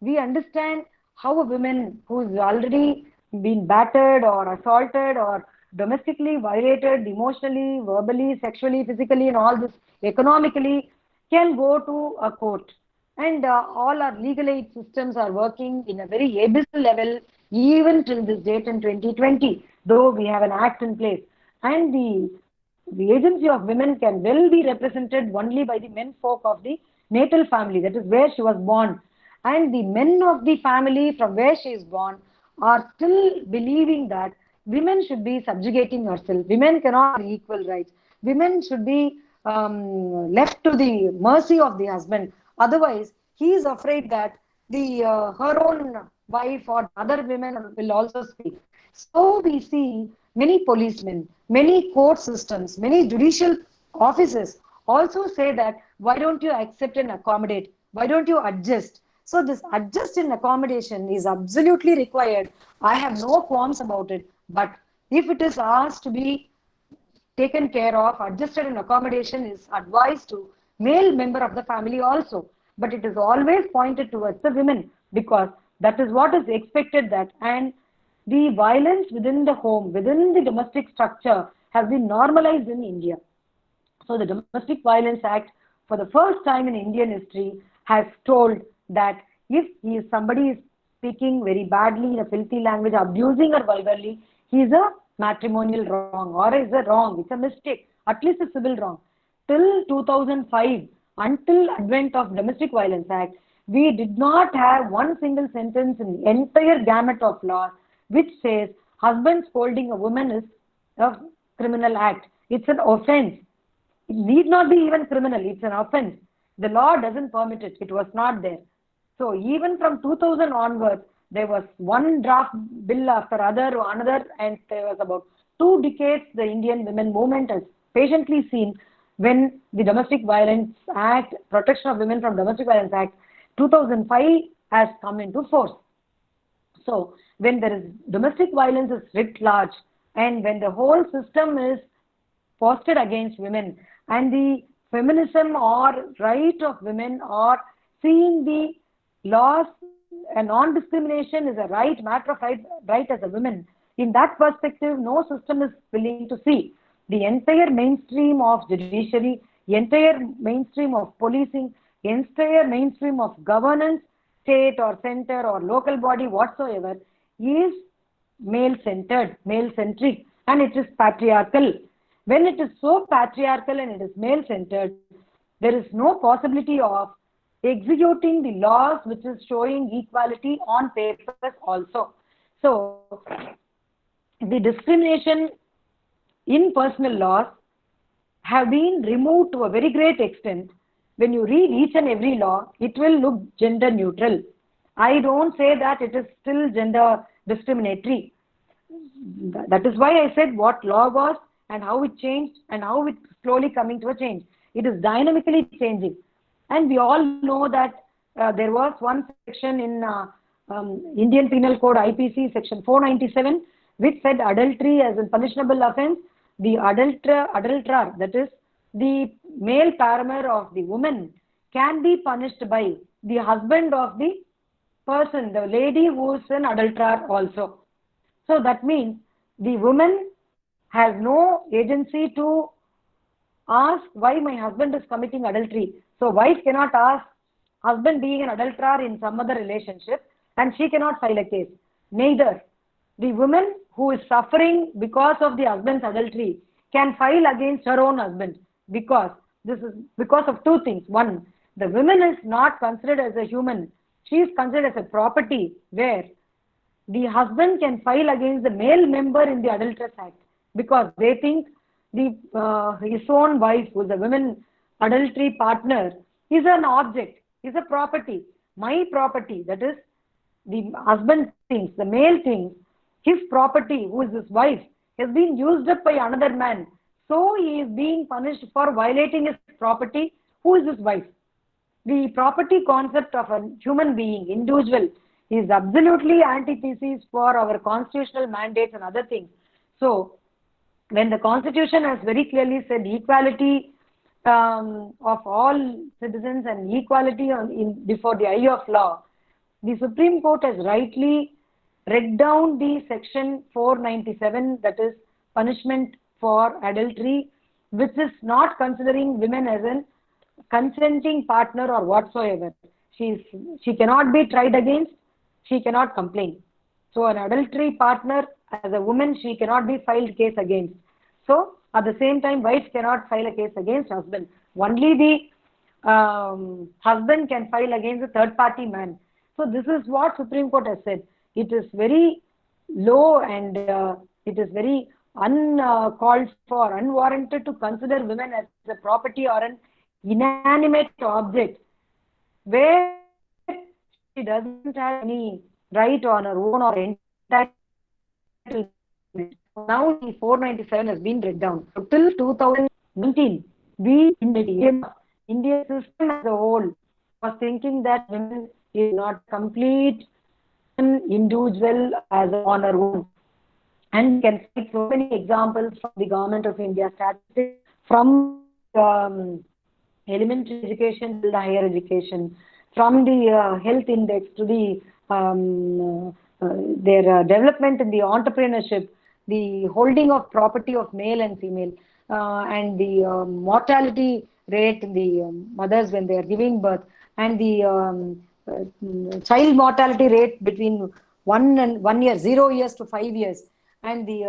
We understand how a woman who's already been battered or assaulted or domestically violated emotionally, verbally, sexually, physically, and all this economically can go to a court. And all our legal aid systems are working in a very abyssal level even till this date in 2020, though we have an act in place. And the agency of women can well be represented only by the men folk of the natal family, that is where she was born. And the men of the family from where she is born are still believing that women should be subjugating herself. Women cannot have equal rights. Women should be left to the mercy of the husband. Otherwise, he is afraid that the her own wife or other women will also speak. So we see many policemen, many court systems, many judicial offices also say that why don't you accept and accommodate? Why don't you adjust? So this adjust and accommodation is absolutely required. I have no qualms about it. But if it is asked to be taken care of, adjusted and accommodation is advised to male member of the family also. But it is always pointed towards the women because that is what is expected that. And the violence within the home, within the domestic structure has been normalized in India. So the Domestic Violence Act, for the first time in Indian history, has told that if somebody is speaking very badly in a filthy language, abusing her vulgarly, he is a matrimonial wrong or is a wrong. It's a mistake, at least a civil wrong. Till 2005, until advent of Domestic Violence Act, we did not have one single sentence in the entire gamut of law which says husband scolding a woman is a criminal act. It's an offense. It need not be even criminal. It's an offense. The law doesn't permit it. It was not there. So even from 2000 onwards, there was one draft bill after another, and there was about 2 decades the Indian women movement has patiently seen when the Domestic Violence Act, Protection of Women from Domestic Violence Act, 2005 has come into force. So when there is domestic violence is writ large, and when the whole system is posted against women, and the feminism or right of women or seeing the laws and non-discrimination is a matter of right as a woman, in that perspective, no system is willing to see. The entire mainstream of judiciary, entire mainstream of policing, entire mainstream of governance, state or center or local body whatsoever, is male-centered, male-centric, and it is patriarchal. When it is so patriarchal and it is male-centered, there is no possibility of executing the laws which is showing equality on papers also. So, the discrimination in personal laws have been removed to a very great extent. When you read each and every law, it will look gender neutral. I don't say that it is still gender discriminatory. That is why I said what law was and how it changed and how it's slowly coming to a change. It is dynamically changing. And we all know that there was one section in Indian Penal Code IPC section 497 which said adultery as a punishable offense. The adulterer, that is the male paramour of the woman, can be punished by the husband of the person, the lady who is an adulterer also. So that means the woman has no agency to ask why my husband is committing adultery. So wife cannot ask husband being an adulterer in some other relationship, and she cannot file a case. Neither the woman who is suffering because of the husband's adultery can file against her own husband, because this is because of 2 things. One, the woman is not considered as a human. She is considered as a property, where the husband can file against the male member in the Adulterous Act because they think his own wife, who is a woman adultery partner, is an object, is a property, my property. That is, the husband thinks, the male thinks, his property, who is his wife, has been used up by another man. so he is being punished for violating his property. Who is his wife? The property concept of a human being, individual, is absolutely antithesis for our constitutional mandates and other things. So, when the Constitution has very clearly said equality of all citizens and equality before the eye of law, the Supreme Court has rightly read down the section 497, that is punishment for adultery, which is not considering women as a consenting partner or whatsoever. She cannot be tried against, she cannot complain. So an adultery partner, as a woman, she cannot be filed case against. So at the same time, wife cannot file a case against husband. Only the husband can file against the third party man. So this is what Supreme Court has said. It is very low and it is very uncalled for, unwarranted to consider women as a property or an inanimate object where she doesn't have any right on her own or entitlement. Now the 497 has been read down. So till 2019, we in the Indian system as a whole was thinking that women is not complete individual as on her own. And we can cite so many examples from the Government of India statistics, from elementary education to the higher education, from the health index to the their development in the entrepreneurship, the holding of property of male and female, and the mortality rate in the mothers when they are giving birth, and the child mortality rate between 1 year, 0 years to 5 years, and the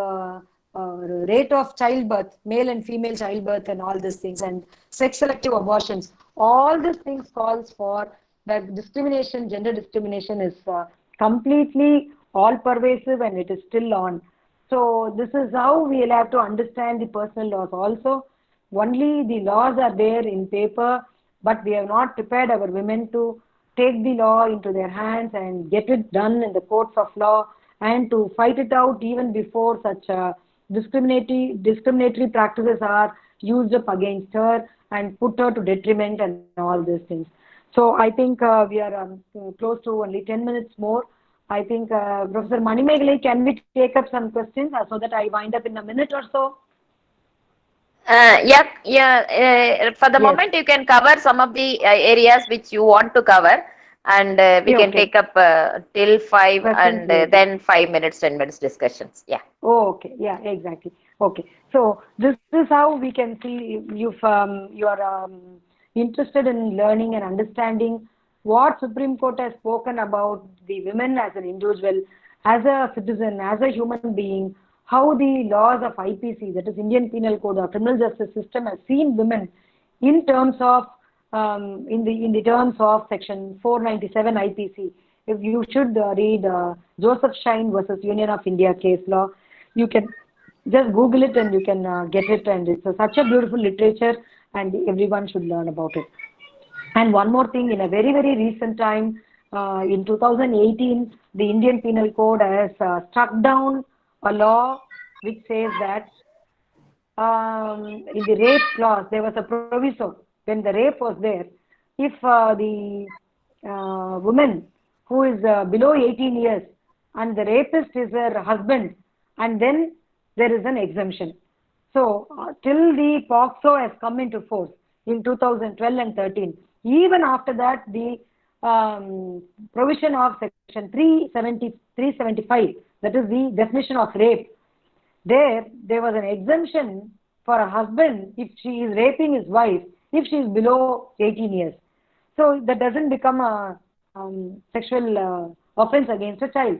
rate of childbirth, male and female childbirth, and all these things, and sex selective abortions. All these things calls for that discrimination, gender discrimination is completely all pervasive and it is still on. So this is how we will have to understand the personal laws also. Only the laws are there in paper, but we have not prepared our women to take the law into their hands and get it done in the courts of law and to fight it out even before such discriminatory practices are used up against her and put her to detriment and all these things. So I think we are close to only 10 minutes more. I think Professor Manimegalai, can we take up some questions so that I wind up in a minute or so? For the moment, you can cover some of the areas which you want to cover, and we can take up till 5 and then 5 minutes, 10 minutes discussions. Yeah. Oh, okay. Yeah, exactly. Okay. So this is how we can see if you are interested in learning and understanding what Supreme Court has spoken about the women as an individual, as a citizen, as a human being, how the laws of IPC, that is Indian Penal Code or criminal justice system, has seen women in terms of in the terms of section 497 IPC. If you should read Joseph Shine versus Union of India case law, you can just Google it and you can get it, and it's such a beautiful literature and everyone should learn about it. And one more thing, in a very, very recent time, in 2018, the Indian Penal Code has struck down a law which says that in the rape clause, there was a proviso. When the rape was there, if the woman who is below 18 years and the rapist is her husband, and then there is an exemption. So till the POCSO has come into force in 2012 and 13, even after that, the provision of section 375, that is the definition of rape, there was an exemption for a husband if she is raping his wife if she is below 18 years. So that doesn't become a sexual offense against a child.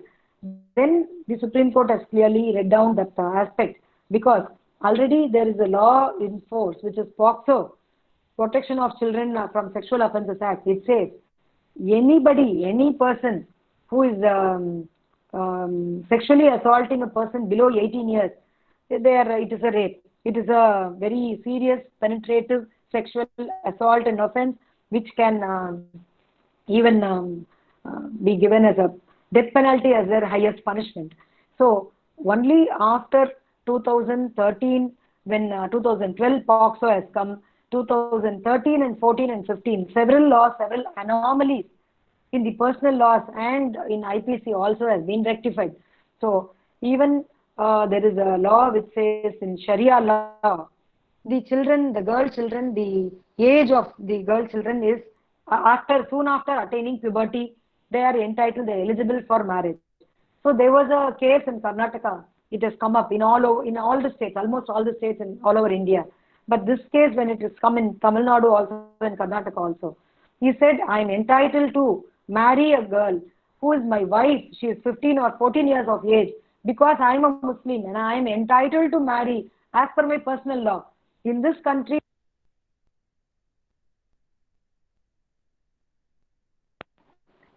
Then the Supreme Court has clearly read down that aspect, because already there is a law in force which is POCSO, Protection of Children from Sexual Offences Act. It says anybody, any person who is sexually assaulting a person below 18 years, it is a rape. It is a very serious, penetrative sexual assault and offense which can even be given as a death penalty as their highest punishment. So only after 2013, when 2012 POXO has come, 2013 and 14 and 15, several laws, several anomalies in the personal laws and in IPC also has been rectified. So even there is a law which says in Sharia law, the children, the girl children, the age of the girl children is soon after attaining puberty, they are entitled, they are eligible for marriage. So there was a case in Karnataka. It has come up in all the states, almost all the states in all over India. But this case, when it has come in Tamil Nadu also, in Karnataka also, he said, I am entitled to marry a girl who is my wife. She is 15 or 14 years of age because I am a Muslim and I am entitled to marry as per my personal law. In this country,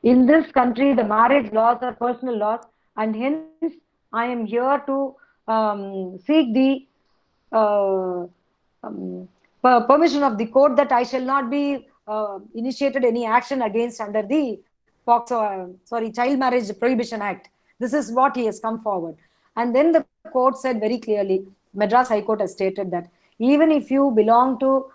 the marriage laws are personal laws, and hence I am here to seek the uh, permission of the court that I shall not be initiated any action against under the Child Marriage Prohibition Act. This is what he has come forward. And then the court said very clearly, Madras High Court has stated that even if you belong to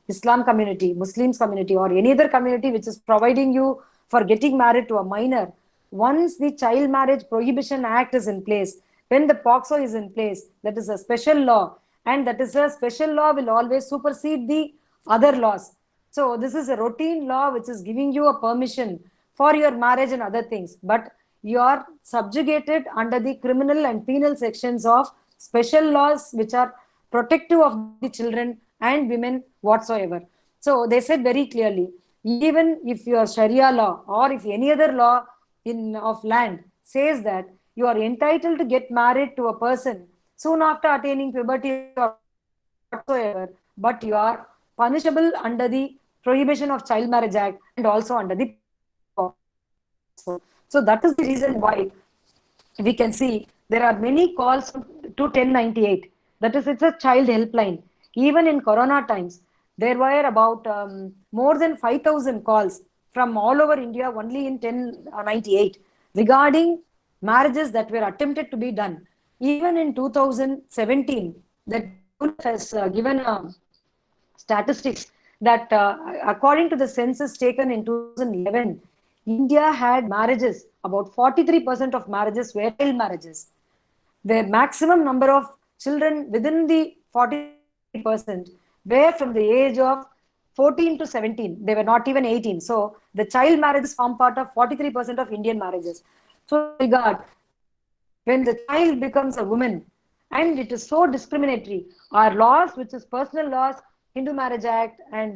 Islam community, Muslims community, or any other community which is providing you for getting married to a minor, once the Child Marriage Prohibition Act is in place, when the POXO is in place, that is a special law, and that is a special law will always supersede the other laws. So this is a routine law which is giving you a permission for your marriage and other things, but you are subjugated under the criminal and penal sections of special laws which are protective of the children and women whatsoever. So they said very clearly, even if your Sharia law or if any other law of land says that you are entitled to get married to a person soon after attaining puberty or whatsoever, but you are punishable under the Prohibition of Child Marriage Act and also under the so that is the reason why we can see there are many calls to 1098. That is, it's a child helpline. Even in Corona times, there were about more than 5,000 calls from all over India only in 1098 regarding marriages that were attempted to be done. Even in 2017, that has given statistics that according to the census taken in 2011, India had marriages, about 43% of marriages were child marriages. The maximum number of children within the 40% were from the age of 14 to 17. They were not even 18. So the child marriages form part of 43% of Indian marriages. So regard, when the child becomes a woman, and it is so discriminatory, our laws, which is personal laws, Hindu Marriage Act and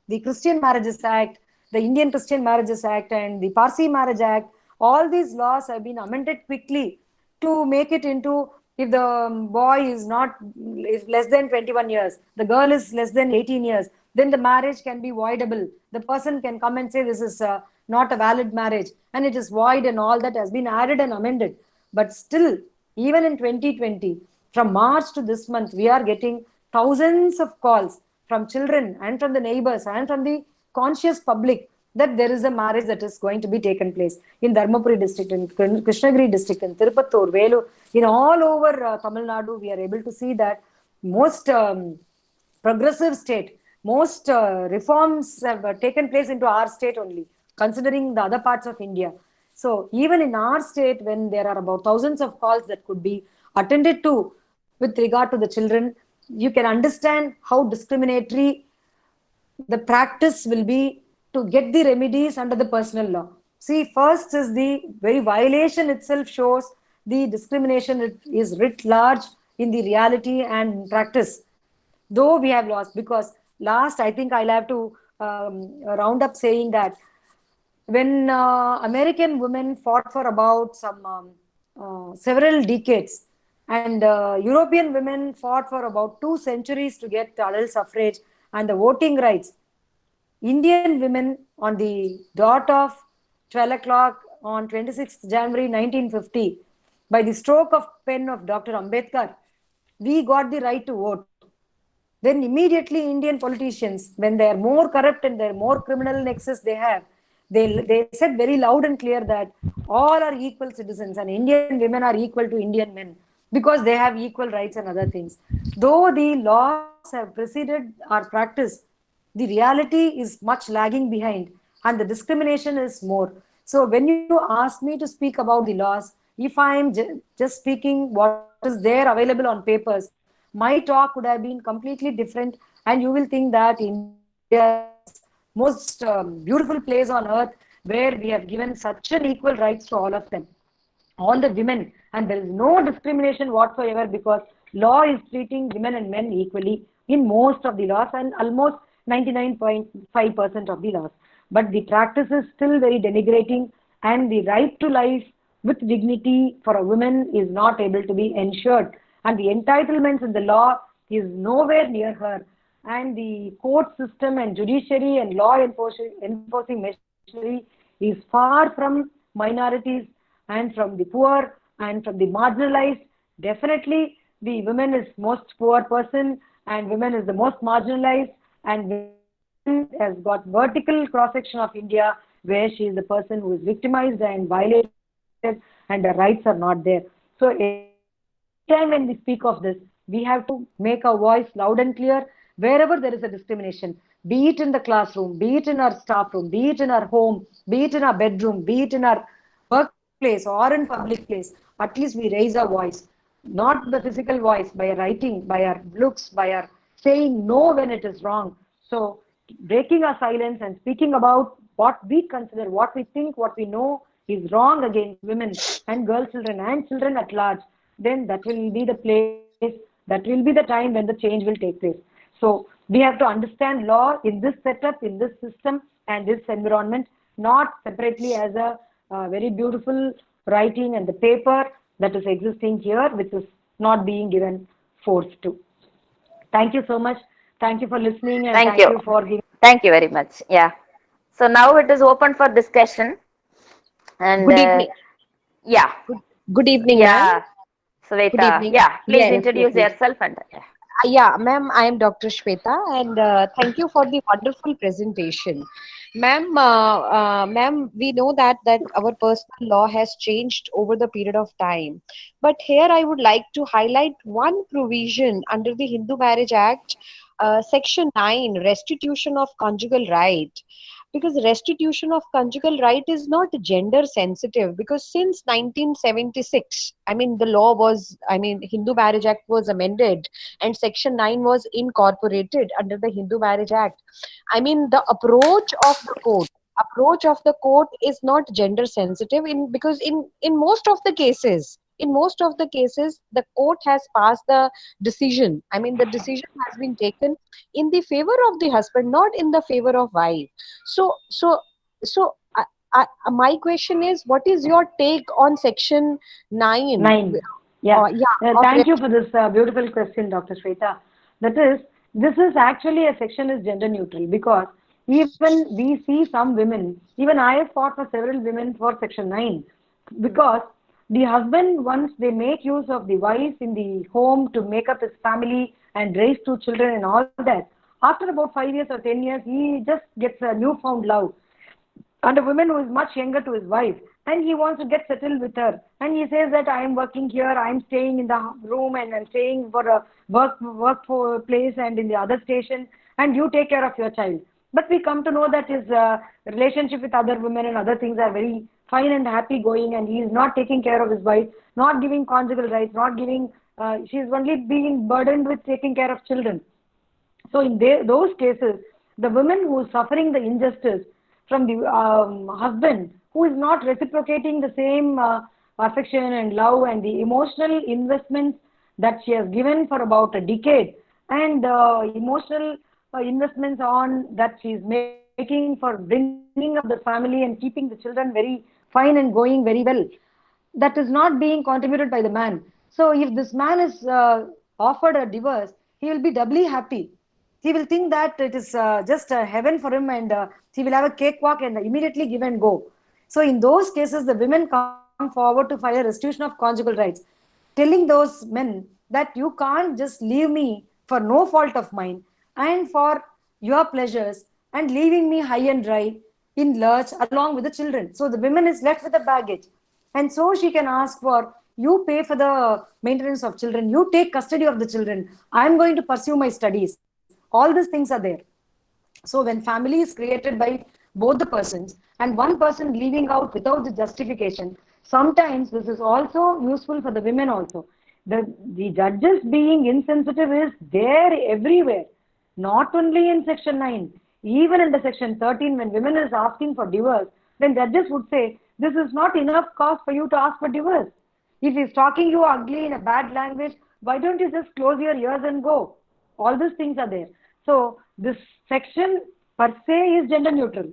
the Christian Marriages Act, the Indian Christian Marriages Act and the Parsi Marriage Act, all these laws have been amended quickly to make it into, if the boy is less than 21 years, the girl is less than 18 years, then the marriage can be voidable. The person can come and say this is not a valid marriage and it is void, and all that has been added and amended. But still, even in 2020, from March to this month, we are getting thousands of calls from children and from the neighbors and from the conscious public that there is a marriage that is going to be taken place in Dharmapuri district, in Krishnagiri district, in Tirupattur, Velu, in all over Tamil Nadu. We are able to see that most progressive state, most reforms have taken place into our state only, considering the other parts of India. So even in our state, when there are about thousands of calls that could be attended to with regard to the children, you can understand how discriminatory the practice will be to get the remedies under the personal law. See, first is the very violation itself shows the discrimination is writ large in the reality and practice. Though we have lost, because last, I think I'll have to round up saying that when American women fought for about several decades, and European women fought for about 2 centuries to get adult suffrage and the voting rights, Indian women on the dot of 12 o'clock on 26th January 1950, by the stroke of pen of Dr. Ambedkar, we got the right to vote. Then immediately Indian politicians, when they are more corrupt and they are more criminal nexus they have, they said very loud and clear that all are equal citizens and Indian women are equal to Indian men. because they have equal rights and other things. Though the laws have preceded our practice, the reality is much lagging behind and the discrimination is more. So when you ask me to speak about the laws, if I am just speaking what is there available on papers, my talk would have been completely different, and you will think that India is most beautiful place on earth where we have given such an equal rights to all of them, all the women, and there is no discrimination whatsoever because law is treating women and men equally in most of the laws and almost 99.5% of the laws. But the practice is still very denigrating, and the right to life with dignity for a woman is not able to be ensured, and the entitlements in the law is nowhere near her, and the court system and judiciary and law enforcing machinery is far from minorities and from the poor and from the marginalized. Definitely, the women is most poor person, and women is the most marginalized, and women has got vertical cross section of India where she is the person who is victimized and violated, and her rights are not there. So time when we speak of this, we have to make our voice loud and clear wherever there is a discrimination, be it in the classroom, be it in our staff room, be it in our home, be it in our bedroom, be it in our workplace or in public place. At least we raise our voice, not the physical voice, by our writing, by our looks, by our saying no when it is wrong. So breaking our silence and speaking about what we consider, what we think, what we know is wrong against women and girl children and children at large, then that will be the place, that will be the time when the change will take place. So we have to understand law in this setup, in this system and this environment, not separately as a very beautiful writing and the paper that is existing here, which is not being given force to. Thank you so much. Thank you for listening, and Thank thank you you. for giving. Thank you very much. Yeah. So now it is open for discussion. And Good evening. yeah, Good evening, ma'am. yeah. Good Sweta, evening. yeah, please Yes, yes, introduce yes. yourself and yeah. Yeah, ma'am, I am Dr. Shweta, and thank you for the wonderful presentation. Ma'am, we know that our personal law has changed over the period of time, but here I would like to highlight one provision under the Hindu Marriage Act, Section 9, restitution of conjugal right. Because restitution of conjugal right is not gender sensitive, because since 1976, I mean, the law was, I mean, Hindu Marriage Act was amended and Section 9 was incorporated under the Hindu Marriage Act. I mean, the approach of the court is not gender sensitive, in because in most of the cases the court has passed the decision. I mean, the decision has been taken in the favor of the husband, not in the favor of wife. So my question is, what is your take on Section 9? 9. Yeah. Yeah, of Thank you for this beautiful question, Dr. Shweta. That is, this is actually a section is gender neutral because even we see some women, even I have fought for several women for Section 9 because the husband, once they make use of the wife in the home to make up his family and raise two children and all that, after about 5 years or 10 years, he just gets a newfound love and a woman who is much younger to his wife, and he wants to get settled with her, and he says that I am working here, I am staying in the room, and I'm staying for a work for place and in the other station, and you take care of your child. But we come to know that his relationship with other women and other things are very fine and happy going, and he is not taking care of his wife, not giving conjugal rights, not giving she is only being burdened with taking care of children. So in those cases, the woman who is suffering the injustice from the husband who is not reciprocating the same affection and love and the emotional investments that she has given for about a decade, and emotional investments on that she is making for bringing up the family and keeping the children very fine and going very well, that is not being contributed by the man. So if this man is offered a divorce, he will be doubly happy. He will think that it is just heaven for him, and he will have a cakewalk and immediately give and go. So in those cases, the women come forward to file a restitution of conjugal rights, telling those men that you can't just leave me for no fault of mine and for your pleasures and leaving me high and dry in lurch along with the children. So the woman is left with a baggage, and so she can ask for you pay for the maintenance of children, you take custody of the children, I am going to pursue my studies. All these things are there. So when family is created by both the persons and one person leaving out without the justification, sometimes this is also useful for the women also. The judges being insensitive is there everywhere, not only in section 9, even in the section 13 when women is asking for divorce, then judges would say, this is not enough cause for you to ask for divorce. If he's talking you ugly in a bad language, why don't you just close your ears and go? All these things are there. So this section per se is gender neutral.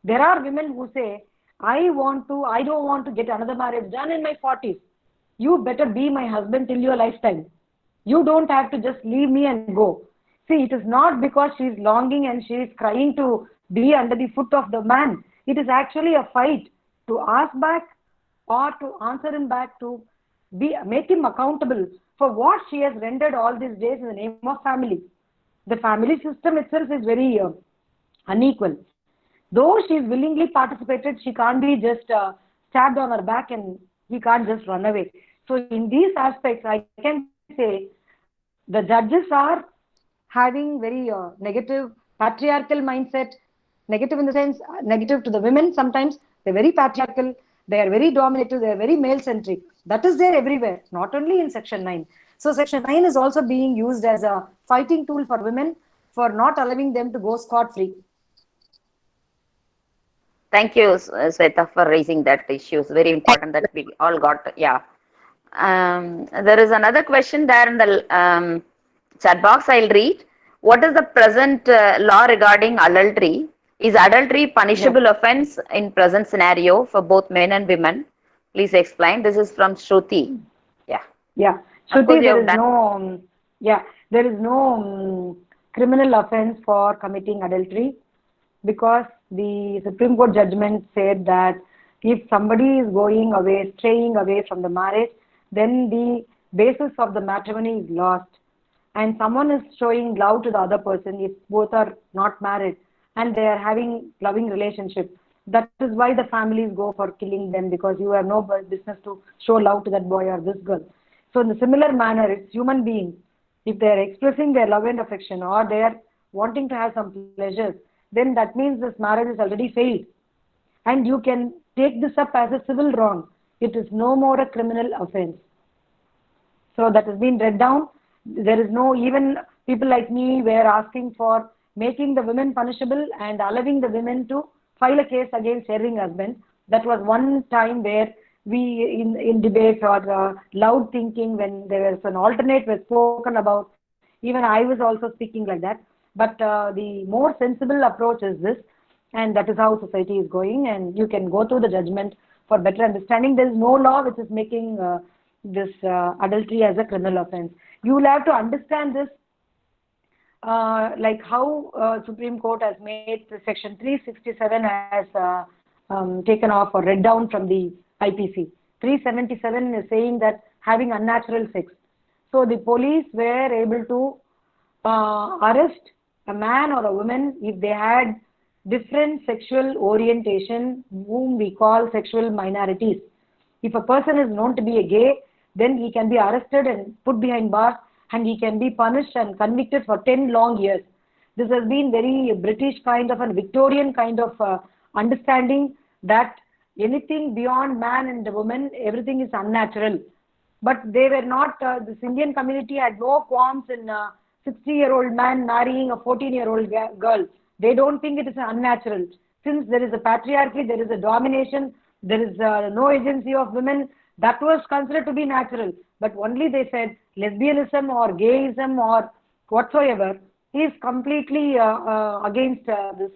There are women who say, I don't want to get another marriage done in my 40s. You better be my husband till your lifetime. You don't have to just leave me and go. See, it is not because she is longing and she is crying to be under the foot of the man. It is actually a fight to ask back or to answer him back, to make him accountable for what she has rendered all these days in the name of family. The family system itself is very unequal. Though she is willingly participated, she can't be just stabbed on her back and he can't just run away. So in these aspects, I can say the judges are having very negative patriarchal mindset, negative in the sense, negative to the women sometimes. They're very patriarchal, they are very dominative, they are very male-centric. That is there everywhere, not only in section 9. So section 9 is also being used as a fighting tool for women for not allowing them to go scot-free. Thank you, Sweta, for raising that issue. It's very important that we all got, yeah. There is another question there in the chat box. I'll read. What is the present law regarding adultery? Is adultery punishable offense in present scenario for both men and women? Please explain. This is from Shruti. Yeah. Yeah. Shruti, there is no criminal offense for committing adultery, because the Supreme Court judgment said that if somebody is going away, straying away from the marriage, then the basis of the matrimony is lost. And someone is showing love to the other person, if both are not married and they are having loving relationship, that is why the families go for killing them, because you have no business to show love to that boy or this girl. So in a similar manner, it's human beings. If they are expressing their love and affection, or they are wanting to have some pleasures, then that means this marriage is already failed. And you can take this up as a civil wrong. It is no more a criminal offense. So that has been read down. There is no, even people like me were asking for making the women punishable and allowing the women to file a case against erring husbands. That was one time where we, in debates or loud thinking, when there was an alternate was spoken about, even I was also speaking like that. But the more sensible approach is this, and that is how society is going, and you can go through the judgment for better understanding. There is no law which is making this adultery as a criminal offense. You will have to understand this, like how Supreme Court has made the section 367 has taken off or read down from the IPC. 377 is saying that having unnatural sex. So the police were able to arrest a man or a woman if they had different sexual orientation, whom we call sexual minorities. If a person is known to be a gay, then he can be arrested and put behind bars, and he can be punished and convicted for 10 long years. This has been very British kind of a Victorian kind of understanding that anything beyond man and woman, everything is unnatural. But they were not, this Indian community had no qualms in 60-year-old man marrying a 14-year-old girl. They don't think it is unnatural. Since there is a patriarchy, there is a domination, there is no agency of women, that was considered to be natural. But only they said lesbianism or gayism or whatsoever is completely against this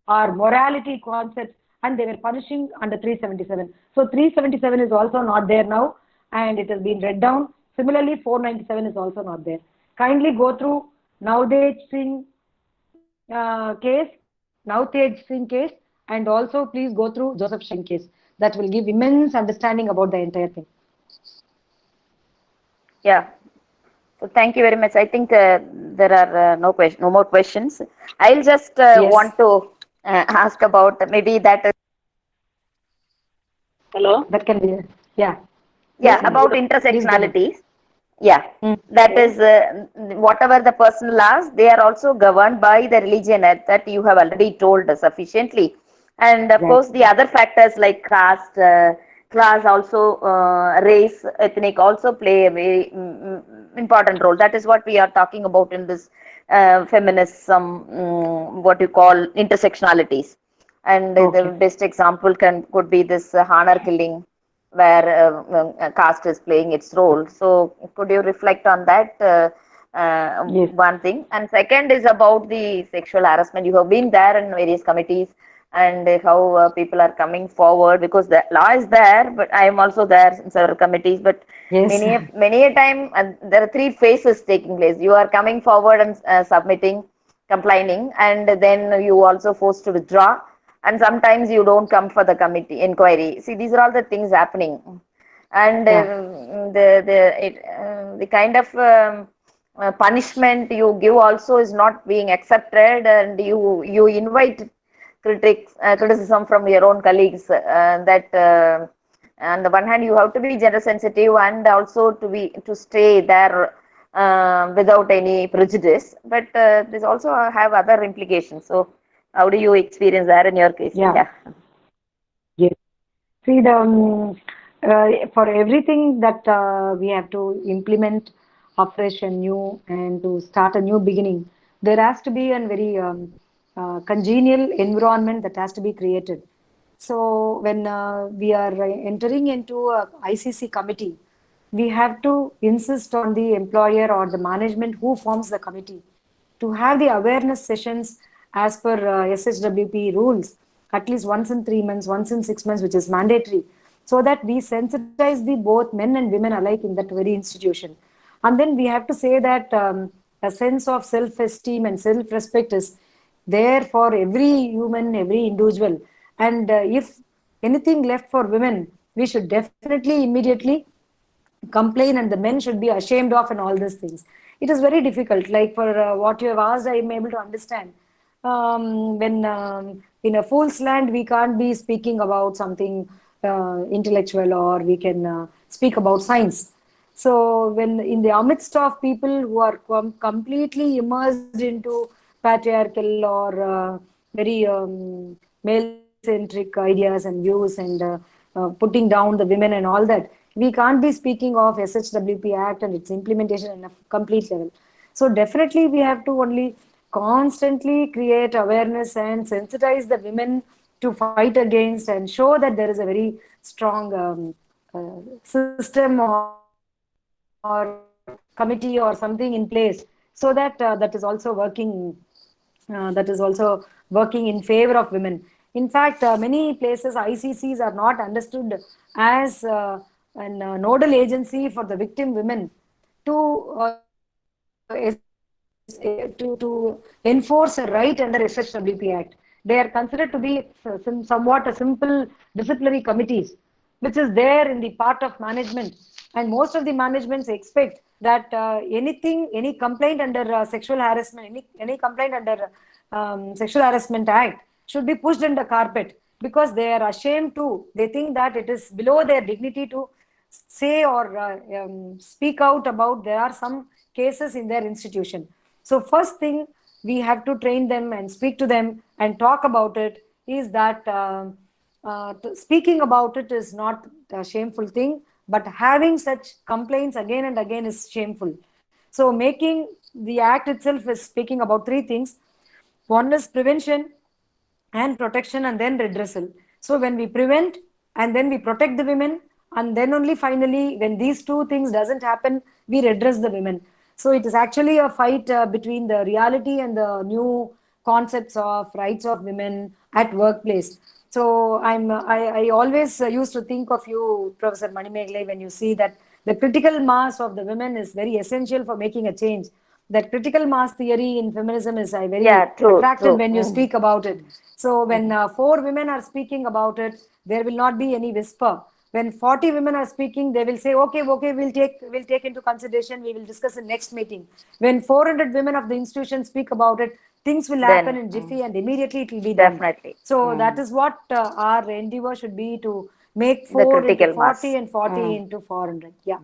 our morality concepts, and they were punishing under 377. So 377 is also not there now, and it has been read down. Similarly, 497 is also not there. Kindly go through Navtej Singh case, and also please go through Joseph Singh case. That will give immense understanding about the entire thing. Yeah. So thank you very much. I think there are no more questions. I'll just want to ask about maybe that. Hello. That can be, yeah. Yeah, Please, about please go on. intersectionalities. Yeah, Mm. that is whatever the personal laws, they are also governed by the religion, that you have already told sufficiently. And of course, the Exactly. other factors like caste, class, also race, ethnic, also play a very important role. That is what we are talking about in this feminism, what you call intersectionalities. And Okay. the best example could be this honor killing, where caste is playing its role. So, could you reflect on that? Yes. One thing, and second is about the sexual harassment. You have been there in various committees, and how people are coming forward, because the law is there, but I am also there in several committees. But Yes. many a time, there are three phases taking place. You are coming forward and submitting, complaining, and then you also forced to withdraw, and sometimes you don't come for the committee inquiry. See, these are all the things happening. And Yeah. the kind of punishment you give also is not being accepted, and you invite criticism from your own colleagues, that on the one hand you have to be gender sensitive, and also to stay there without any prejudice, but this also have other implications. So how do you experience that in your case? Yeah. Yeah. Yes. See, for everything that we have to implement afresh and new and to start a new beginning, there has to be a very congenial environment that has to be created. So when we are entering into a ICC committee, we have to insist on the employer or the management who forms the committee to have the awareness sessions as per SHWP rules, at least once in 3 months, once in 6 months, which is mandatory, so that we sensitize the both men and women alike in that very institution. And then we have to say that a sense of self-esteem and self-respect is there for every human, every individual. And if anything left for women, we should definitely immediately complain, and the men should be ashamed of, and all these things. It is very difficult. Like for what you have asked, I am able to understand. When in a fool's land, we can't be speaking about something intellectual, or we can speak about science. So when in the midst of people who are completely immersed into patriarchal or very male-centric ideas and views, and putting down the women and all that, we can't be speaking of SHWP Act and its implementation in a complete level. So definitely we have to only constantly create awareness and sensitize the women to fight against, and show that there is a very strong system or committee or something in place, so that that is also working in favor of women. In fact, many places ICCs are not understood as a nodal agency for the victim women to to enforce a right under SHWP Act. They are considered to be somewhat a simple disciplinary committees, which is there in the part of management. And most of the managements expect that any complaint under sexual harassment, any complaint under Sexual Harassment Act should be pushed in the carpet, because they are ashamed to. They think that it is below their dignity to say or speak out about there are some cases in their institution. So first thing we have to train them and speak to them and talk about it is that speaking about it is not a shameful thing, but having such complaints again and again is shameful. So making the act itself is speaking about three things. One is prevention and protection, and then redressal. So when we prevent and then we protect the women, and then only finally when these two things doesn't happen, we redress the women. So it is actually a fight between the reality and the new concepts of rights of women at workplace. So I always used to think of you, Professor Manimeghale, when you see that the critical mass of the women is very essential for making a change. That critical mass theory in feminism is I Yeah, very true, attracted true. when you speak about it. So when Mhm. four women are speaking about it, there will not be any whisper. When 40 women are speaking, they will say, okay, okay, we'll take into consideration, we will discuss in next meeting. When 400 women of the institution speak about it, things will happen Then, in jiffy and immediately it will be done. definitely. So that is what our endeavor should be, to make The 4 into critical 40 mass. and 40 into 400. Yeah.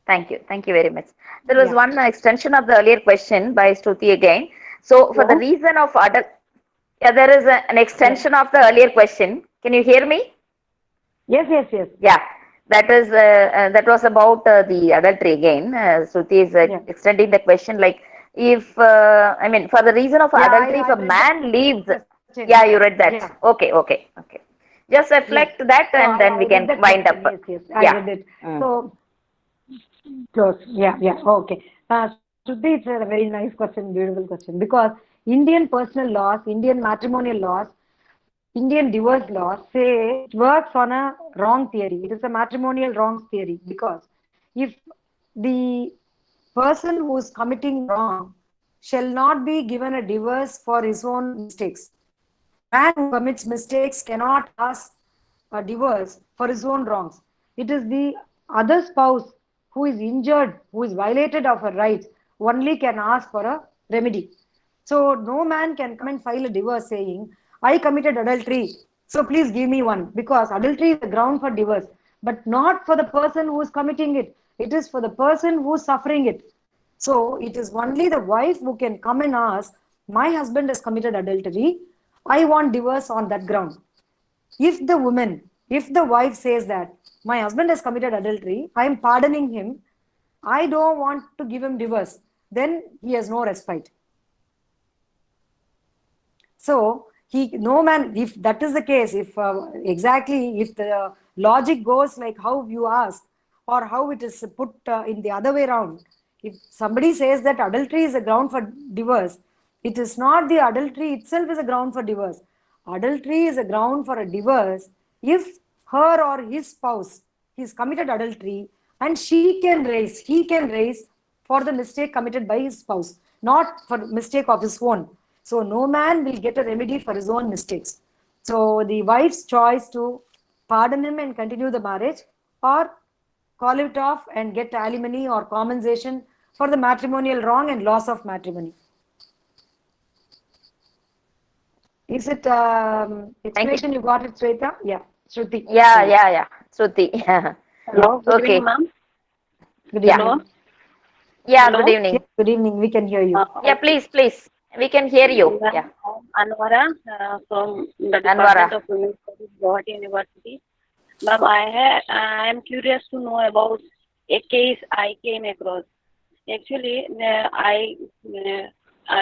Thank you. Thank you very much. There was Yeah. one extension of the earlier question by Shruti again. So, for the Hello? reason of adult, yeah, there is an extension of the earlier question. Can you hear me? Yes, yes, yes. Yeah, that was about the adultery again. Shruti is Yeah. extending the question like if I mean for the reason of Yeah, adultery, if I a read that man leaves, question. yeah, Yeah. you read that. Yeah. Okay, okay, okay. Just Yes. reflect that, So and then I we read can that wind question. up. Yes, yes. I Yeah. read it. So close. Yeah, yeah. Okay. Shruti, it's a very nice question, beautiful question. Because Indian personal laws, Indian matrimonial laws, Indian divorce laws say it works on a wrong theory. It is a matrimonial wrong theory. Because if the person who is committing wrong shall not be given a divorce for his own mistakes. A man who commits mistakes cannot ask a divorce for his own wrongs. It is the other spouse who is injured, who is violated of her rights, only can ask for a remedy. So no man can come and file a divorce saying, I committed adultery, so please give me one. Because adultery is the ground for divorce, but not for the person who is committing it. It is for the person who is suffering it. So it is only the wife who can come and ask, my husband has committed adultery, I want divorce on that ground. If the woman, if the wife says that my husband has committed adultery, I am pardoning him, I don't want to give him divorce, then he has no respite. So no man, if that is the case, if exactly if the logic goes like how you ask, or how it is put in the other way around, if somebody says that adultery is a ground for divorce, it is not the adultery itself is a ground for divorce. Adultery is a ground for a divorce if her or his spouse he's committed adultery, and he can raise for the mistake committed by his spouse, not for mistake of his own. So no man will get a remedy for his own mistakes. So the wife's choice to pardon him and continue the marriage, or call it off and get alimony or compensation for the matrimonial wrong and loss of matrimony. Is it Thank you. explanation you got it, Sweta? Yeah, Shruti. Yeah, yeah, yeah. Shruti. Yeah. Hello, good evening, Okay. ma'am. Good Yeah. Hello, evening. Yeah. Good hello. Yes, evening. good evening. We can hear you. Yeah. Okay. Please, please. We can hear you. Ma'am, Yeah. I'm Anwara from the Department Anwara. of Women's Studies, Guwahati University. Ma'am, I am curious to know about a case I came across. Actually, I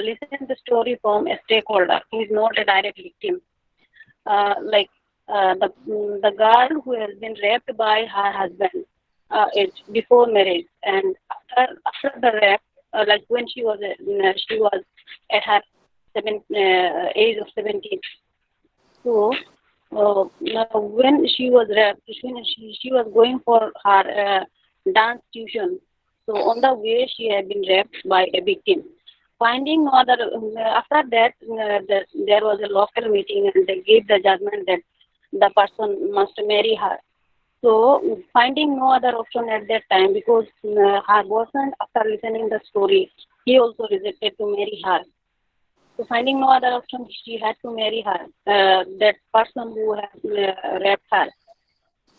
listened the story from a stakeholder who is not a direct victim. Like the girl who has been raped by her husband is before marriage, and after the rape, like when she was at her age of 17. So now when she was raped, she was going for her dance tuition. So on the way, she had been raped by a victim. Finding no other, after that, there was a local meeting and they gave the judgment that the person must marry her. So finding no other option at that time, because her boyfriend, after listening the story, he also rejected to marry her. So finding no other option, she had to marry her, that person who has raped her.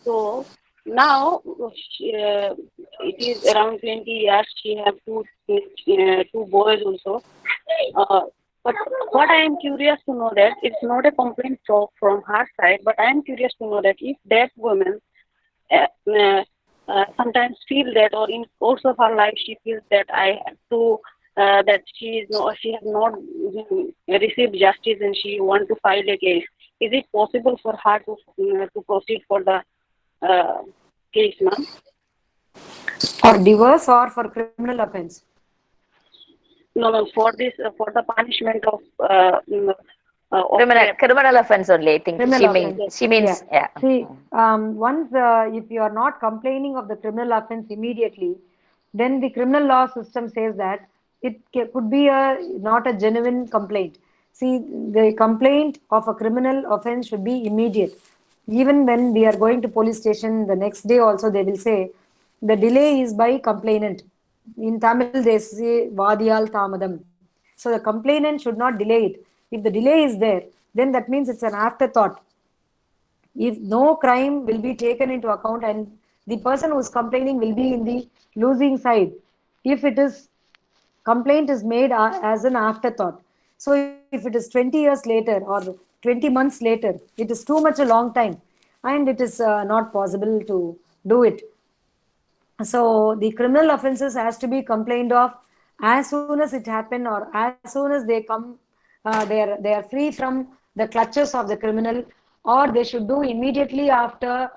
So now it is around 20 years. She have two boys also. Uh, but what I am curious to know that it's not a complaint from her side, but I am curious to know that if that woman uh, sometimes feel that, or in course of her life she feels that I have to that she has not received justice and she want to file a case. Is it possible for her to proceed for the case, ma'am? For divorce or for criminal offense? No, no, for this for the punishment of Criminal offense only. I think Criminal she offense. means. She Yeah. means. Yeah. See, once if you are not complaining of the criminal offense immediately, then the criminal law system says that could be a not a genuine complaint. See, the complaint of a criminal offense should be immediate. Even when we are going to police station, the next day also they will say the delay is by complainant. In Tamil they say vadiyal tamadam. So the complainant should not delay it. If the delay is there, then that means it's an afterthought. if no crime will be taken into account and the person who is complaining will be in the losing side if it is complaint is made as an afterthought. So if it is 20 years later or 20 months later, it is too much a long time and it is not possible to do it. So the criminal offences has to be complained of as soon as it happened or as soon as they come, they are free from the clutches of the criminal, or they should do immediately after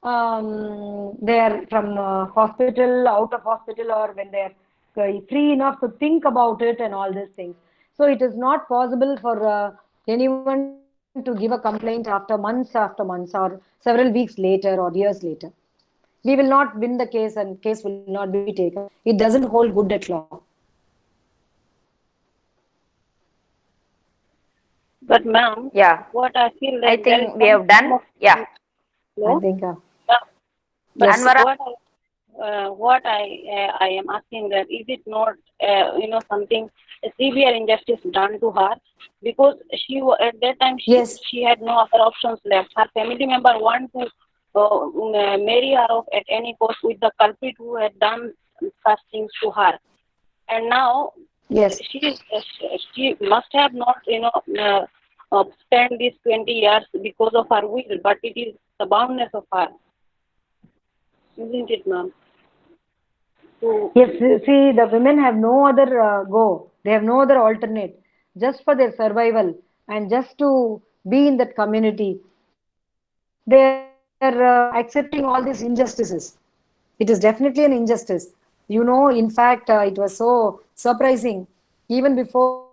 they are from hospital, out of hospital, or when they are free enough to think about it and all these things. So it is not possible for anyone to give a complaint after months or several weeks later or years later. We will not win the case and case will not be taken. It doesn't hold good at law. But ma'am, Yeah, what I feel I that there is think we some have form done. of Yeah, I law. think, But yes. Anvara. what I am asking that is it not something a severe injustice done to her, because at that time Yes. she had no other options left. Her family member want to marry her off at any cost with the culprit who had done such things to her, and now Yes. she must have not spent these 20 years because of her will, but it is the boundness of her, isn't it, ma'am? To Yes, see, the women have no other go. They have no other alternate. Just for their survival and just to be in that community, they are accepting all these injustices. It is definitely an injustice. In fact, it was so surprising. Even before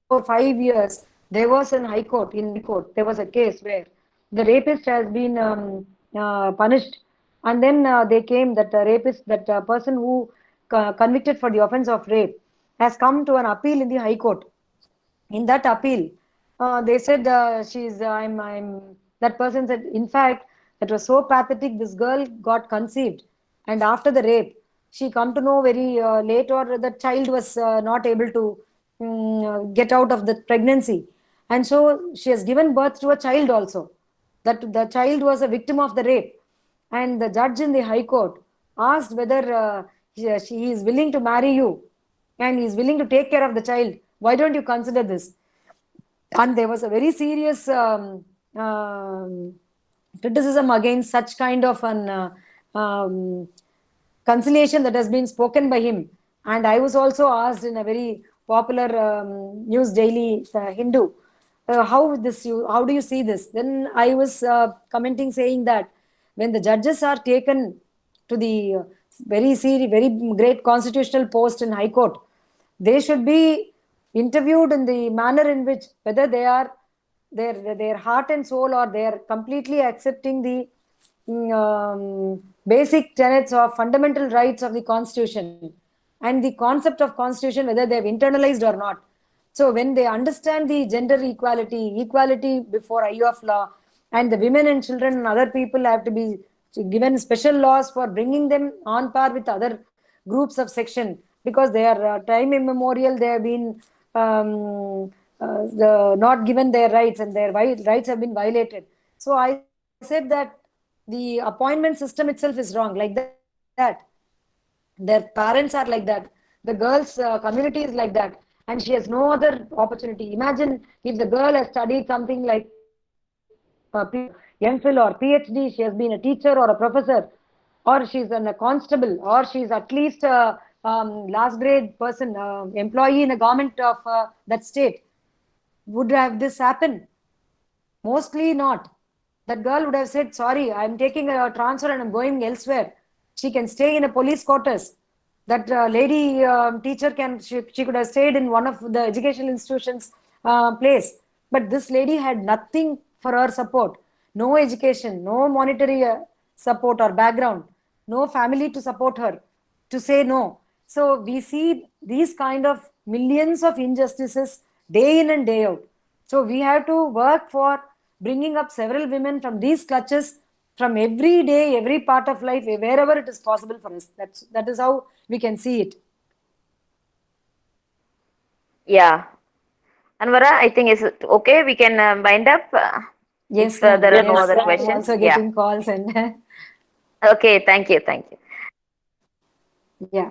5 years, there was an high court. In High Court, there was a case where the rapist has been punished, and then they came that rapist, that person who convicted for the offense of rape, has come to an appeal in the High Court. In that appeal, they said she's I'm that person said, in fact, that was so pathetic. This girl got conceived, and after the rape she come to know very late, or the child was not able to get out of the pregnancy, and so she has given birth to a child also. That the child was a victim of the rape, and the judge in the High Court asked whether she is willing to marry you and he is willing to take care of the child. Why don't you consider this? And there was a very serious criticism against such kind of an conciliation that has been spoken by him. And I was also asked in a very popular news daily, Hindu, how do you see this? Then I was commenting saying that when the judges are taken to the very great constitutional post in High Court, they should be interviewed in the manner in which whether they are their heart and soul, or they are completely accepting the basic tenets of fundamental rights of the constitution and the concept of constitution, whether they have internalized or not. So when they understand the gender equality before eye of law, and the women and children and other people have to be given special laws for bringing them on par with other groups of section, because they are time immemorial, they have been not given their rights, and their rights have been violated. So I said that the appointment system itself is wrong, like that. Their parents are like that, the girl's community is like that, and she has no other opportunity. Imagine if the girl has studied something like MPhil or PhD, she has been a teacher or a professor, or she's a constable, or she's at least a last grade person, employee in a government of that state. Would have this happen? Mostly not. That girl would have said, sorry, I'm taking a transfer and I'm going elsewhere. She can stay in a police quarters. That lady teacher she could have stayed in one of the educational institutions place. But this lady had nothing for her support. No education, no monetary support or background, no family to support her, to say no. So we see these kind of millions of injustices day in and day out. So we have to work for bringing up several women from these clutches, from every day, every part of life, wherever it is possible for us. That is how we can see it. Yeah, Anvara, I think it's okay. We can wind up. Yes, If ma'am. there are no Yes, other I'm questions, also yeah. getting calls and Okay, thank you, thank you. yeah.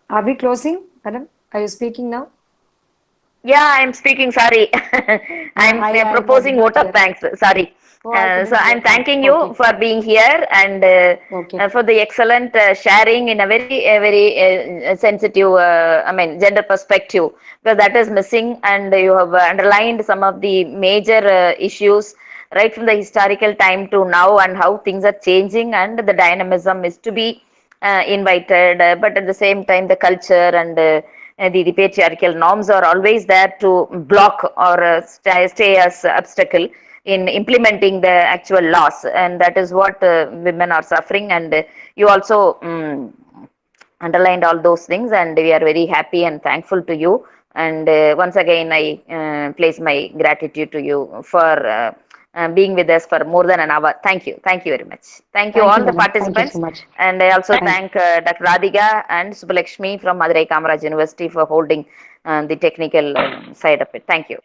Are we closing, madam? Are you speaking now? Yeah, I'm speaking. Sorry, I'm I did proposing not vote of hear. thanks. Sorry. Oh, I So couldn't I'm hear that. thanking you Okay. for being here and Okay. for the excellent sharing in a very sensitive, I mean, gender perspective, because that is missing, and you have underlined some of the major issues right from the historical time to now, and how things are changing, and the dynamism is to be invited, but at the same time, the culture and the patriarchal norms are always there to block or stay as obstacle in implementing the actual laws, and that is what women are suffering. And you also underlined all those things, and we are very happy and thankful to you. And once again, I place my gratitude to you for being with us for more than an hour. Thank you very much. Thank you Thank you, all the madam. Thank you so participants, much. and I also Thank thank Dr. Radhika and Subbalakshmi from Madurai Kamaraj University for holding the technical side of it. Thank you.